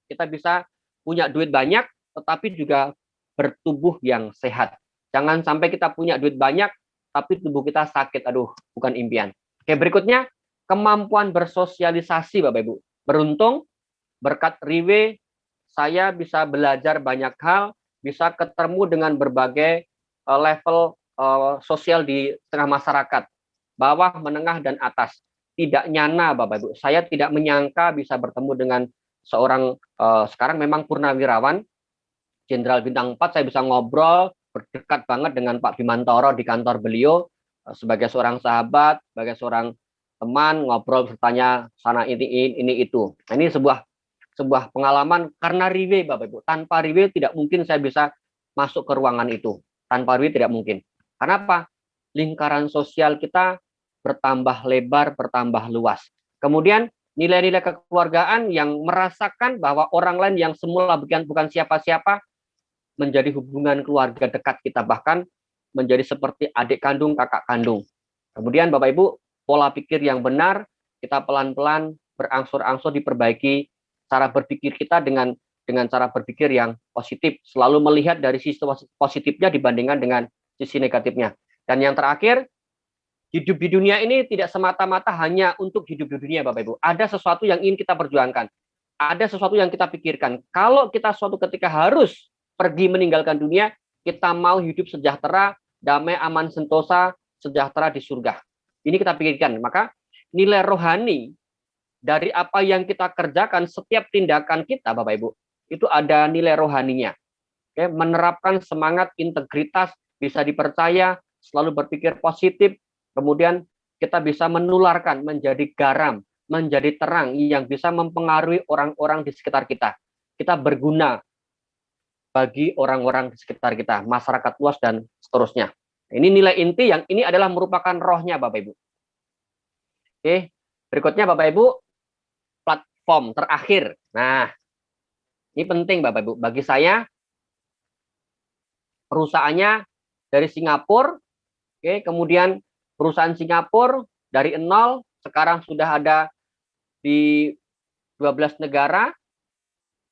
Kita bisa punya duit banyak, tetapi juga bertubuh yang sehat. Jangan sampai kita punya duit banyak, tapi tubuh kita sakit. Aduh, bukan impian. Oke, berikutnya, kemampuan bersosialisasi, Bapak Ibu. Beruntung, berkat Riwe, saya bisa belajar banyak hal, bisa ketemu dengan berbagai level sosial di tengah masyarakat, bawah, menengah, dan atas. Tidak nyana, Bapak Ibu. Saya tidak menyangka bisa bertemu dengan seorang sekarang memang purnawirawan, Jenderal Bintang 4, saya bisa ngobrol berdekat banget dengan Pak Bimantoro di kantor beliau sebagai seorang sahabat, sebagai seorang teman, ngobrol bertanya sana ini itu. Nah, ini sebuah pengalaman karena Riwe, Bapak Ibu. Tanpa Riwe tidak mungkin saya bisa masuk ke ruangan itu. Tanpa Riwe tidak mungkin. Karena apa? Lingkaran sosial kita bertambah lebar, bertambah luas. Kemudian nilai-nilai kekeluargaan yang merasakan bahwa orang lain yang semula bukan siapa-siapa menjadi hubungan keluarga dekat kita, bahkan menjadi seperti adik kandung, kakak kandung. Kemudian Bapak Ibu, pola pikir yang benar, kita pelan-pelan berangsur-angsur diperbaiki cara berpikir kita dengan cara berpikir yang positif, selalu melihat dari sisi positifnya dibandingkan dengan sisi negatifnya. Dan yang terakhir, hidup di dunia ini tidak semata-mata hanya untuk hidup di dunia, Bapak Ibu. Ada sesuatu yang ingin kita perjuangkan. Ada sesuatu yang kita pikirkan. Kalau kita suatu ketika harus pergi meninggalkan dunia, kita mau hidup sejahtera, damai, aman, sentosa, sejahtera di surga. Ini kita pikirkan. Maka nilai rohani dari apa yang kita kerjakan, setiap tindakan kita, Bapak Ibu, itu ada nilai rohaninya. Oke, menerapkan semangat integritas, bisa dipercaya, selalu berpikir positif, kemudian kita bisa menularkan menjadi garam, menjadi terang yang bisa mempengaruhi orang-orang di sekitar kita. Kita berguna bagi orang-orang di sekitar kita, masyarakat luas dan seterusnya. Ini nilai inti yang ini adalah merupakan rohnya, Bapak Ibu. Oke, berikutnya Bapak Ibu, platform terakhir. Nah, ini penting Bapak Ibu. Bagi saya, perusahaannya dari Singapura, oke, kemudian perusahaan Singapura dari nol, sekarang sudah ada di 12 negara,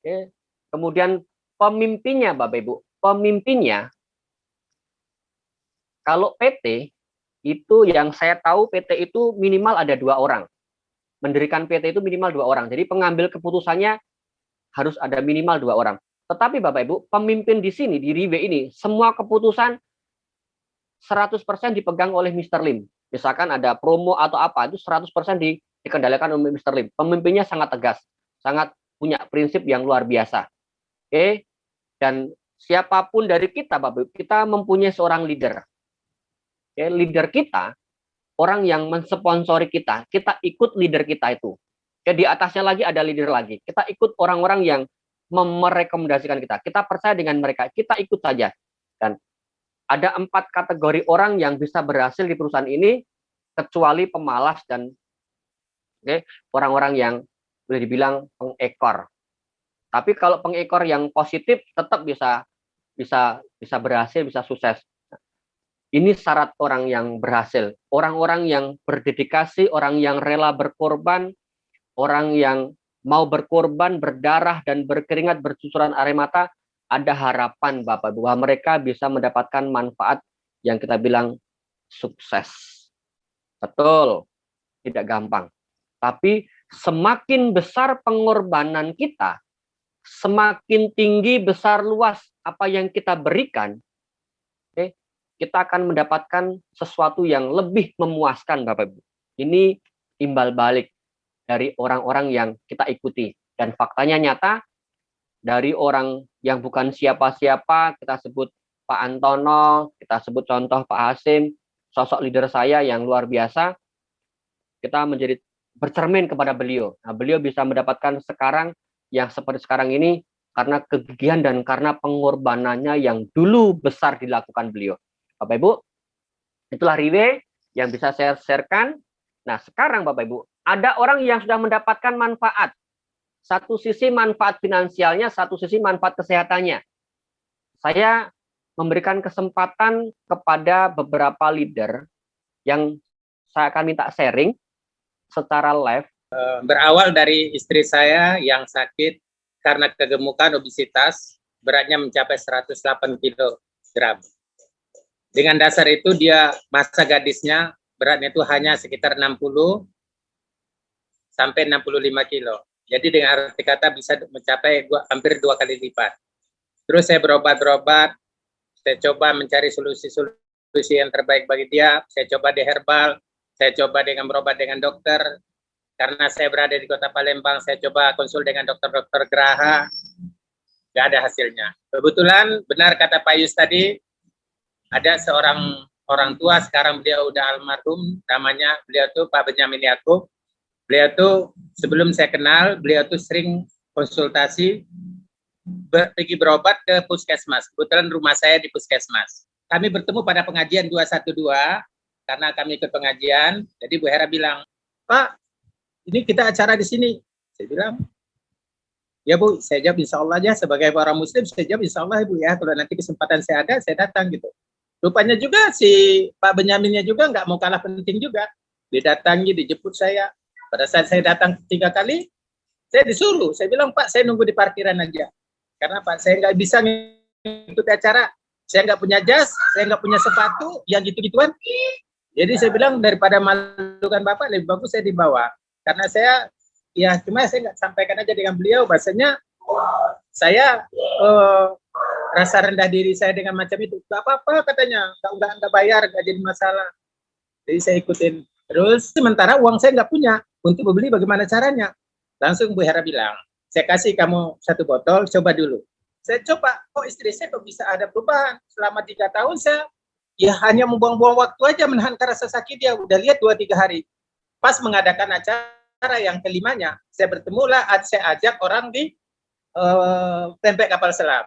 oke. Kemudian pemimpinnya Bapak Ibu, pemimpinnya, kalau PT, itu yang saya tahu PT itu minimal ada 2 orang. Mendirikan PT itu minimal 2 orang. Jadi pengambil keputusannya harus ada minimal 2 orang. Tetapi Bapak Ibu, pemimpin di sini, di Riwe ini, semua keputusan 100% dipegang oleh Mr. Lim. Misalkan ada promo atau apa, itu 100% dikendalikan oleh Mr. Lim. Pemimpinnya sangat tegas, sangat punya prinsip yang luar biasa. Oke, dan siapapun dari kita, Bapak Ibu, kita mempunyai seorang leader. Oke, leader kita, orang yang mensponsori kita ikut leader kita itu. Oke, di atasnya lagi ada leader lagi. Kita ikut orang-orang yang merekomendasikan kita. Kita percaya dengan mereka, kita ikut saja. Dan ada 4 kategori orang yang bisa berhasil di perusahaan ini, kecuali pemalas dan orang-orang yang boleh dibilang pengekor. Tapi kalau pengekor yang positif tetap bisa berhasil, bisa sukses. Ini syarat orang yang berhasil. Orang-orang yang berdedikasi, orang yang rela berkorban, orang yang mau berkorban, berdarah dan berkeringat, bercucuran air mata, ada harapan Bapak Ibu bahwa mereka bisa mendapatkan manfaat yang kita bilang sukses. Betul, tidak gampang. Tapi semakin besar pengorbanan kita, semakin tinggi, besar, luas apa yang kita berikan, kita akan mendapatkan sesuatu yang lebih memuaskan, Bapak Ibu. Ini imbal balik dari orang-orang yang kita ikuti. Dan faktanya nyata, dari orang yang bukan siapa-siapa, kita sebut Pak Antono, kita sebut contoh Pak Hasim, sosok leader saya yang luar biasa, kita menjadi bercermin kepada beliau. Nah, beliau bisa mendapatkan sekarang yang seperti sekarang ini karena kegigihan dan karena pengorbanannya yang dulu besar dilakukan beliau. Bapak Ibu, itulah Riwe yang bisa saya sharekan. Nah, sekarang Bapak Ibu, ada orang yang sudah mendapatkan manfaat. Satu sisi manfaat finansialnya, satu sisi manfaat kesehatannya. Saya memberikan kesempatan kepada beberapa leader yang saya akan minta sharing secara live. Berawal dari istri saya yang sakit karena kegemukan obesitas, beratnya mencapai 108 kg. Dengan dasar itu dia masa gadisnya beratnya itu hanya sekitar 60 sampai 65 kilo. Jadi dengan arti kata bisa mencapai hampir 2 kali lipat. Terus saya berobat, saya coba mencari solusi yang terbaik bagi dia. Saya coba di herbal, saya coba dengan berobat dengan dokter. Karena saya berada di kota Palembang, saya coba konsul dengan dokter-dokter Geraha. Nggak ada hasilnya. Kebetulan benar kata Pak Yus tadi, ada seorang orang tua, sekarang beliau udah almarhum, namanya beliau tuh Pak Benyamin Yakub. Beliau tuh sebelum saya kenal, beliau tuh sering konsultasi, pergi berobat ke puskesmas. Kebetulan rumah saya di puskesmas. Kami bertemu pada pengajian 212, karena kami ikut pengajian. Jadi Bu Hera bilang, Pak, ini kita acara di sini. Saya bilang, ya Bu, saya jawab insya Allah aja. Sebagai orang muslim, saya jawab insya Allah Ibu ya. Kalau nanti kesempatan saya ada, saya datang gitu. Rupanya juga si Pak Benyaminnya juga nggak mau kalah penting juga. Didatangi, dijemput saya. Pada saat saya datang 3 kali, saya disuruh. Saya bilang, Pak, saya nunggu di parkiran aja. Karena Pak, saya nggak bisa ngikuti acara. Saya nggak punya jas, saya nggak punya sepatu, yang gitu-gituan. Jadi saya bilang, daripada malukan Bapak, lebih bagus saya dibawa. Karena saya, ya cuma saya nggak sampaikan aja dengan beliau, bahasanya saya rasa rendah diri saya dengan macam itu. Nggak apa-apa katanya, nggak bayar, nggak jadi masalah. Jadi saya ikutin. Terus sementara uang saya nggak punya untuk membeli, bagaimana caranya? Langsung Bu Hera bilang, saya kasih kamu 1 botol, coba dulu. Saya coba, kok istri saya kok bisa ada perubahan. Selama 3 tahun saya ya hanya membuang-buang waktu aja menahan rasa sakit dia. Udah lihat 2-3 hari. Pas mengadakan acara yang kelimanya, saya bertemulah, saya ajak orang di Tempek Kapal Selam.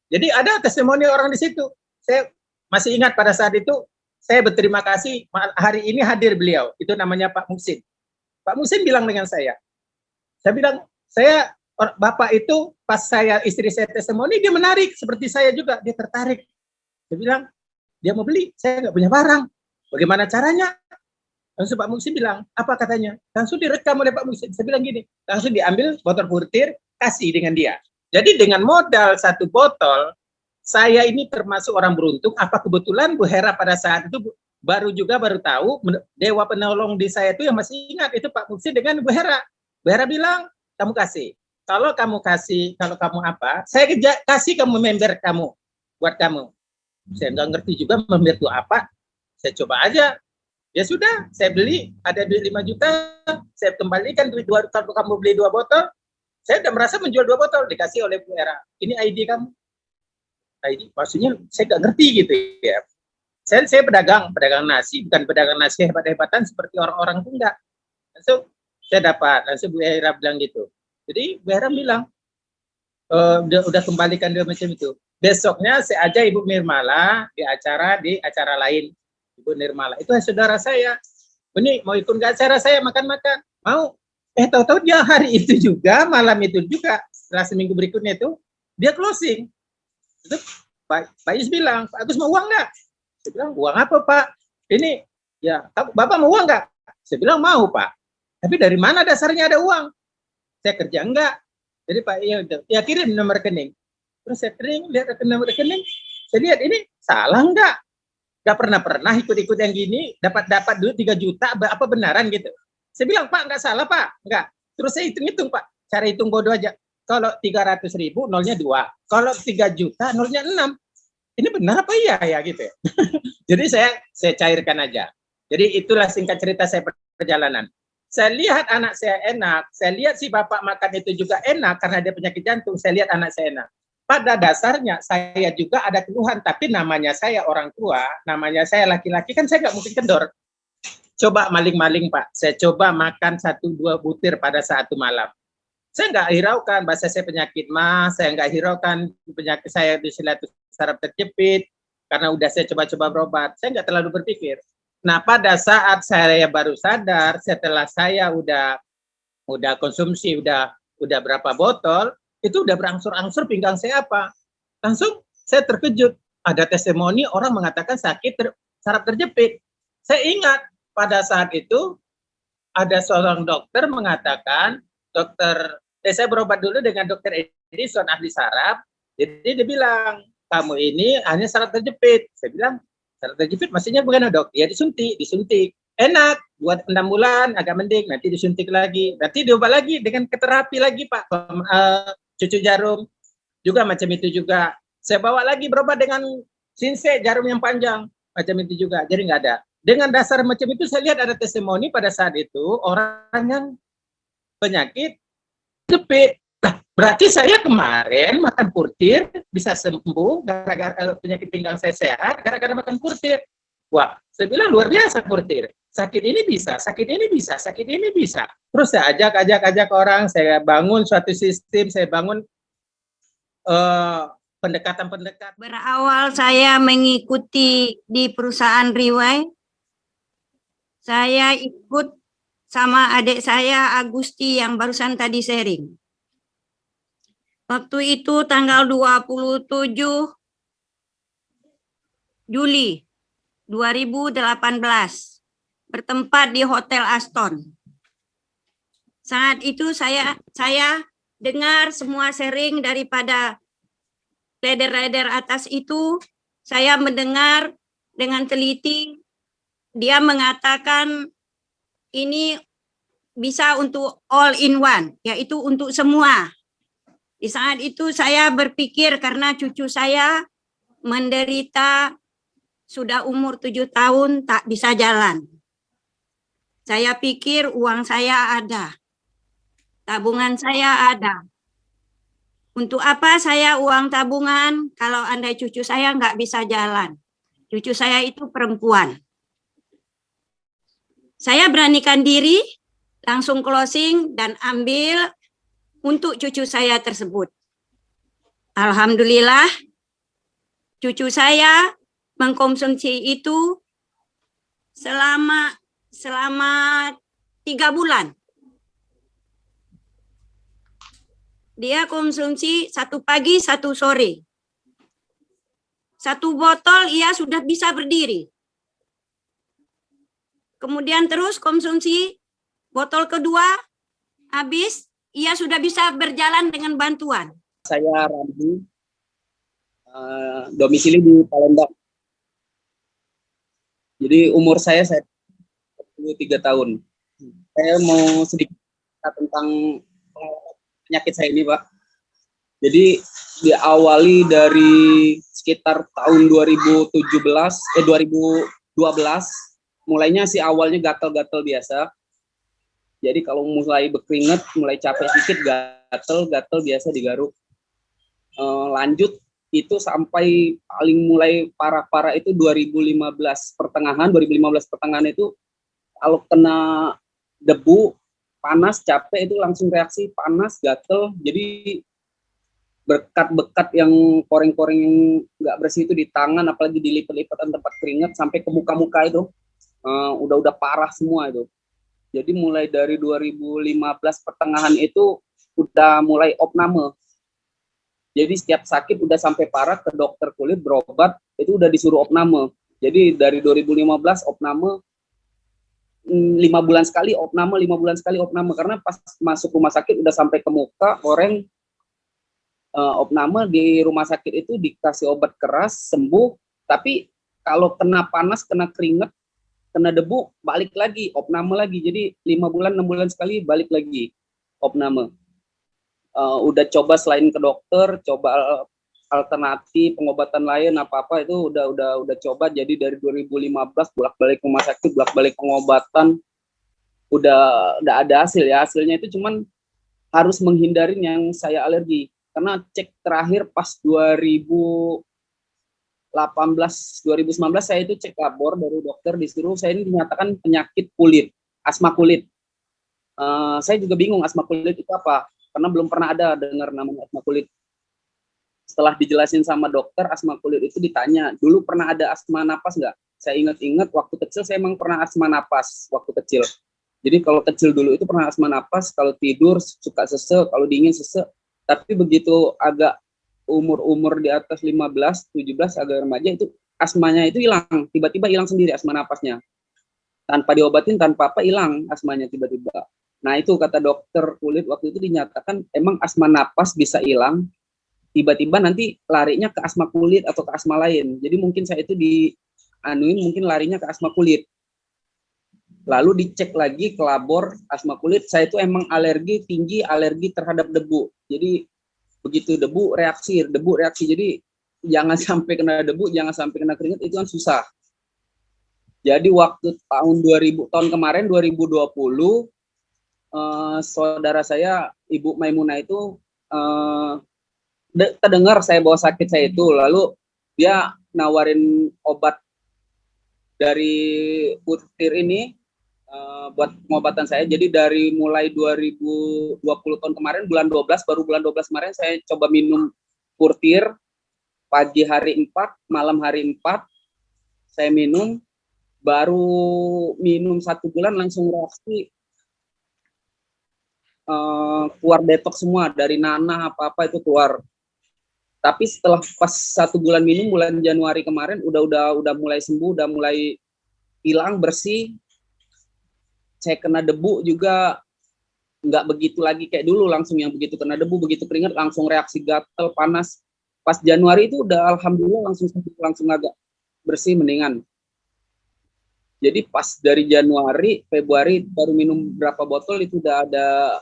Jadi ada testimoni orang di situ. Saya masih ingat pada saat itu, saya berterima kasih, hari ini hadir beliau, itu namanya Pak Muhsin. Pak Muhsin bilang dengan saya bilang, Bapak itu pas saya istri saya testimoni, dia menarik, seperti saya juga, dia tertarik. Dia bilang, dia mau beli, saya nggak punya barang. Bagaimana caranya? Langsung Pak Muhsin bilang, apa katanya? Langsung direkam oleh Pak Muhsin. Saya bilang gini, langsung diambil botol purtir, kasih dengan dia. Jadi dengan modal 1 botol, saya ini termasuk orang beruntung. Apa kebetulan Bu Hera pada saat itu baru tahu, dewa penolong di saya itu yang masih ingat, itu Pak Muhsin dengan Bu Hera. Bu Hera bilang, kamu kasih. Kalau kamu apa, saya kasih kamu member kamu, buat kamu. Saya nggak ngerti juga member itu apa, saya coba aja. Ya sudah, saya beli, ada duit 5 juta, saya kembalikan duit 2, kalau kamu beli 2 botol, Saya udah merasa menjual 2 botol, dikasih oleh Bu Era. Ini ID kamu. ID, maksudnya saya nggak ngerti gitu ya. Saya pedagang nasi, bukan pedagang nasi hebat-hebatan seperti orang-orang itu enggak. Langsung saya dapat, langsung Bu Era bilang gitu. Jadi Bu Era bilang, udah kembalikan dia macam itu. Besoknya saya ajak Ibu Nirmala di acara lain. Ibu Nirmala itu saudara saya. Ini mau ikut nggak acara saya makan-makan? Mau. Tahu-tahu dia hari itu juga, malam itu juga, setelah seminggu berikutnya itu, dia closing. Itu Pak Yus bilang, Pak Agus mau uang nggak? Saya bilang, uang apa Pak? Ini, ya Bapak mau uang nggak? Saya bilang, mau Pak. Tapi dari mana dasarnya ada uang? Saya kerja enggak. Jadi Pak, ya kirim nomor rekening. Terus saya lihat nomor rekening, saya lihat ini salah enggak? Enggak pernah ikut-ikut yang gini, dapat dulu 3 juta, apa benaran gitu? Saya bilang, Pak, enggak salah Pak, enggak. Terus saya hitung-hitung Pak, cara hitung bodoh aja. Kalau 300.000 nolnya 2, kalau 3 juta nolnya 6. Ini benar apa iya ya gitu ya? Jadi saya cairkan aja. Jadi itulah singkat cerita saya perjalanan. Saya lihat anak saya enak, saya lihat si bapak makan itu juga enak karena dia penyakit jantung, saya lihat anak saya enak. Pada dasarnya saya juga ada keluhan, tapi namanya saya orang tua, namanya saya laki-laki, kan saya nggak mungkin kendor. Coba maling-maling Pak, saya coba makan 1-2 butir pada saat malam. Saya nggak hiraukan, bahasa saya penyakit mah, saya nggak hiraukan penyakit saya di saraf terjepit, karena udah saya coba-coba berobat, saya nggak terlalu berpikir. Nah, pada saat saya baru sadar, setelah saya udah konsumsi, udah berapa botol, itu udah berangsur-angsur pinggang saya apa. Langsung saya terkejut. Ada testimoni orang mengatakan sakit saraf terjepit. Saya ingat pada saat itu ada seorang dokter mengatakan, saya berobat dulu dengan dokter Edison ahli saraf. Jadi dia bilang, kamu ini hanya saraf terjepit. Saya bilang, saraf terjepit maksudnya bukan dok? Ya disuntik. Enak, buat 6 bulan agak mending, nanti disuntik lagi, nanti diobat lagi dengan terapi lagi Pak, cucu jarum, juga macam itu juga. Saya bawa lagi berobat dengan sinse, jarum yang panjang, macam itu juga, jadi nggak ada. Dengan dasar macam itu saya lihat ada testimoni pada saat itu, orang yang penyakit jepit. Nah, berarti saya kemarin makan purtir, bisa sembuh, gara-gara penyakit pinggang saya sehat, gara-gara makan purtir. Wah, saya bilang luar biasa purtir. Sakit ini bisa, sakit ini bisa, sakit ini bisa. Terus saya ajak orang, saya bangun suatu sistem, saya bangun pendekatan-pendekatan. Berawal saya mengikuti di perusahaan Riwai, saya ikut sama adik saya Agusti yang barusan tadi sharing. Waktu itu tanggal 27 Juli 2018. Bertempat di Hotel Aston. Saat itu saya dengar semua sharing daripada leader-leader atas itu, saya mendengar dengan teliti, dia mengatakan ini bisa untuk all in one, yaitu untuk semua. Di saat itu saya berpikir karena cucu saya menderita sudah umur 7 tahun tak bisa jalan. Saya pikir uang saya ada, tabungan saya ada. Untuk apa saya uang tabungan kalau andai cucu saya nggak bisa jalan? Cucu saya itu perempuan. Saya beranikan diri, langsung closing dan ambil untuk cucu saya tersebut. Alhamdulillah, cucu saya mengkonsumsi itu selama 3 bulan. Dia konsumsi 1 pagi, 1 sore. 1 botol ia sudah bisa berdiri. Kemudian terus konsumsi botol kedua, habis ia sudah bisa berjalan dengan bantuan. Saya Ramzi, domisili di Palembang. Jadi umur saya 23 tahun. Saya mau sedikit tentang penyakit saya ini, Pak. Jadi diawali dari sekitar tahun 2012, mulainya sih awalnya gatal-gatal biasa. Jadi kalau mulai berkeringat, mulai capek dikit, gatel biasa digaruk. Lanjut itu sampai paling mulai parah-parah itu 2015 pertengahan itu kalau kena debu, panas, capek itu langsung reaksi panas, gatel. Jadi bekat-bekat yang koreng-koreng yang nggak bersih itu di tangan, apalagi di lipat-lipatan tempat keringat sampai ke muka-muka itu udah parah semua itu. Jadi mulai dari 2015 pertengahan itu udah mulai opname. Jadi setiap sakit udah sampai parah ke dokter kulit berobat itu udah disuruh opname. Jadi dari 2015 opname 5 bulan sekali opname, 5 bulan sekali opname, karena pas masuk rumah sakit udah sampai ke muka, koreng. Opname di rumah sakit itu dikasih obat keras, sembuh, tapi kalau kena panas, kena keringat, kena debu, balik lagi, opname lagi. Jadi 5 bulan, 6 bulan sekali balik lagi opname. Udah coba selain ke dokter, coba alternatif pengobatan lain apa-apa itu udah coba. Jadi dari 2015 bolak-balik rumah sakit, bolak-balik pengobatan, udah ada hasil ya. Hasilnya itu cuman harus menghindarin yang saya alergi. Karena cek terakhir pas 2019 saya itu cek labor dari dokter, disuruh saya ini dinyatakan penyakit kulit, asma kulit. Saya juga bingung asma kulit itu apa, karena belum pernah ada dengar namanya asma kulit. Setelah dijelasin sama dokter, asma kulit itu ditanya, dulu pernah ada asma napas nggak? Saya ingat-ingat waktu kecil saya emang pernah asma napas waktu kecil. Jadi kalau kecil dulu itu pernah asma napas, kalau tidur suka sesek, kalau dingin sesek. Tapi begitu agak umur di atas 15, 17, agak remaja itu asmanya itu hilang. Tiba-tiba hilang sendiri asma napasnya. Tanpa diobatin, tanpa apa, hilang asmanya tiba-tiba. Nah itu kata dokter kulit waktu itu dinyatakan emang asma napas bisa hilang. Tiba-tiba nanti larinya ke asma kulit atau ke asma lain. Jadi mungkin saya itu mungkin larinya ke asma kulit. Lalu dicek lagi ke labor asma kulit, saya itu emang tinggi alergi terhadap debu. Jadi begitu debu reaksi. Jadi jangan sampai kena debu, jangan sampai kena keringat, itu kan susah. Jadi waktu tahun kemarin 2020 saudara saya Ibu Maimunah itu terdengar saya bawa sakit saya itu, lalu dia nawarin obat dari Purtir ini buat pengobatan saya. Jadi dari mulai 2020 tahun kemarin bulan 12, baru bulan 12 kemarin saya coba minum Purtir pagi hari 4, malam hari 4 saya minum. Baru minum 1 bulan langsung reaksi, keluar detox semua, dari nanah apa-apa itu keluar. Tapi setelah pas 1 bulan minum, bulan Januari kemarin udah mulai sembuh, udah mulai hilang, bersih. Saya kena debu juga nggak begitu lagi kayak dulu, langsung yang begitu kena debu, begitu keringat langsung reaksi gatel, panas. Pas Januari itu udah alhamdulillah langsung agak bersih, mendingan. Jadi pas dari Januari, Februari baru minum berapa botol itu udah ada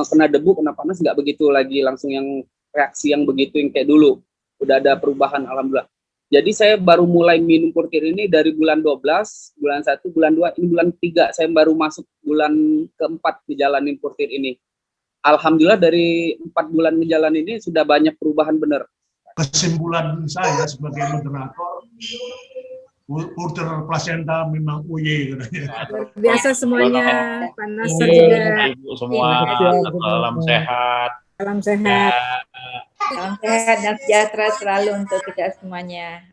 kena debu, kena panas, nggak begitu lagi langsung yang reaksi yang begitu yang kayak dulu. Udah ada perubahan alhamdulillah. Jadi saya baru mulai minum Purtir ini dari bulan 12, bulan 1, bulan 2, ini bulan 3 saya baru masuk bulan keempat ngejalanin Purtir ini. Alhamdulillah dari 4 bulan ngejalanin ini sudah banyak perubahan benar. Kesimpulan saya sebagai moderator, Purtir placenta memang UY katanya. Biasa semuanya, panas juga. Ibu semua salam sehat. Salam sehat. Salam sehat dan sejahtera selalu untuk kita semuanya.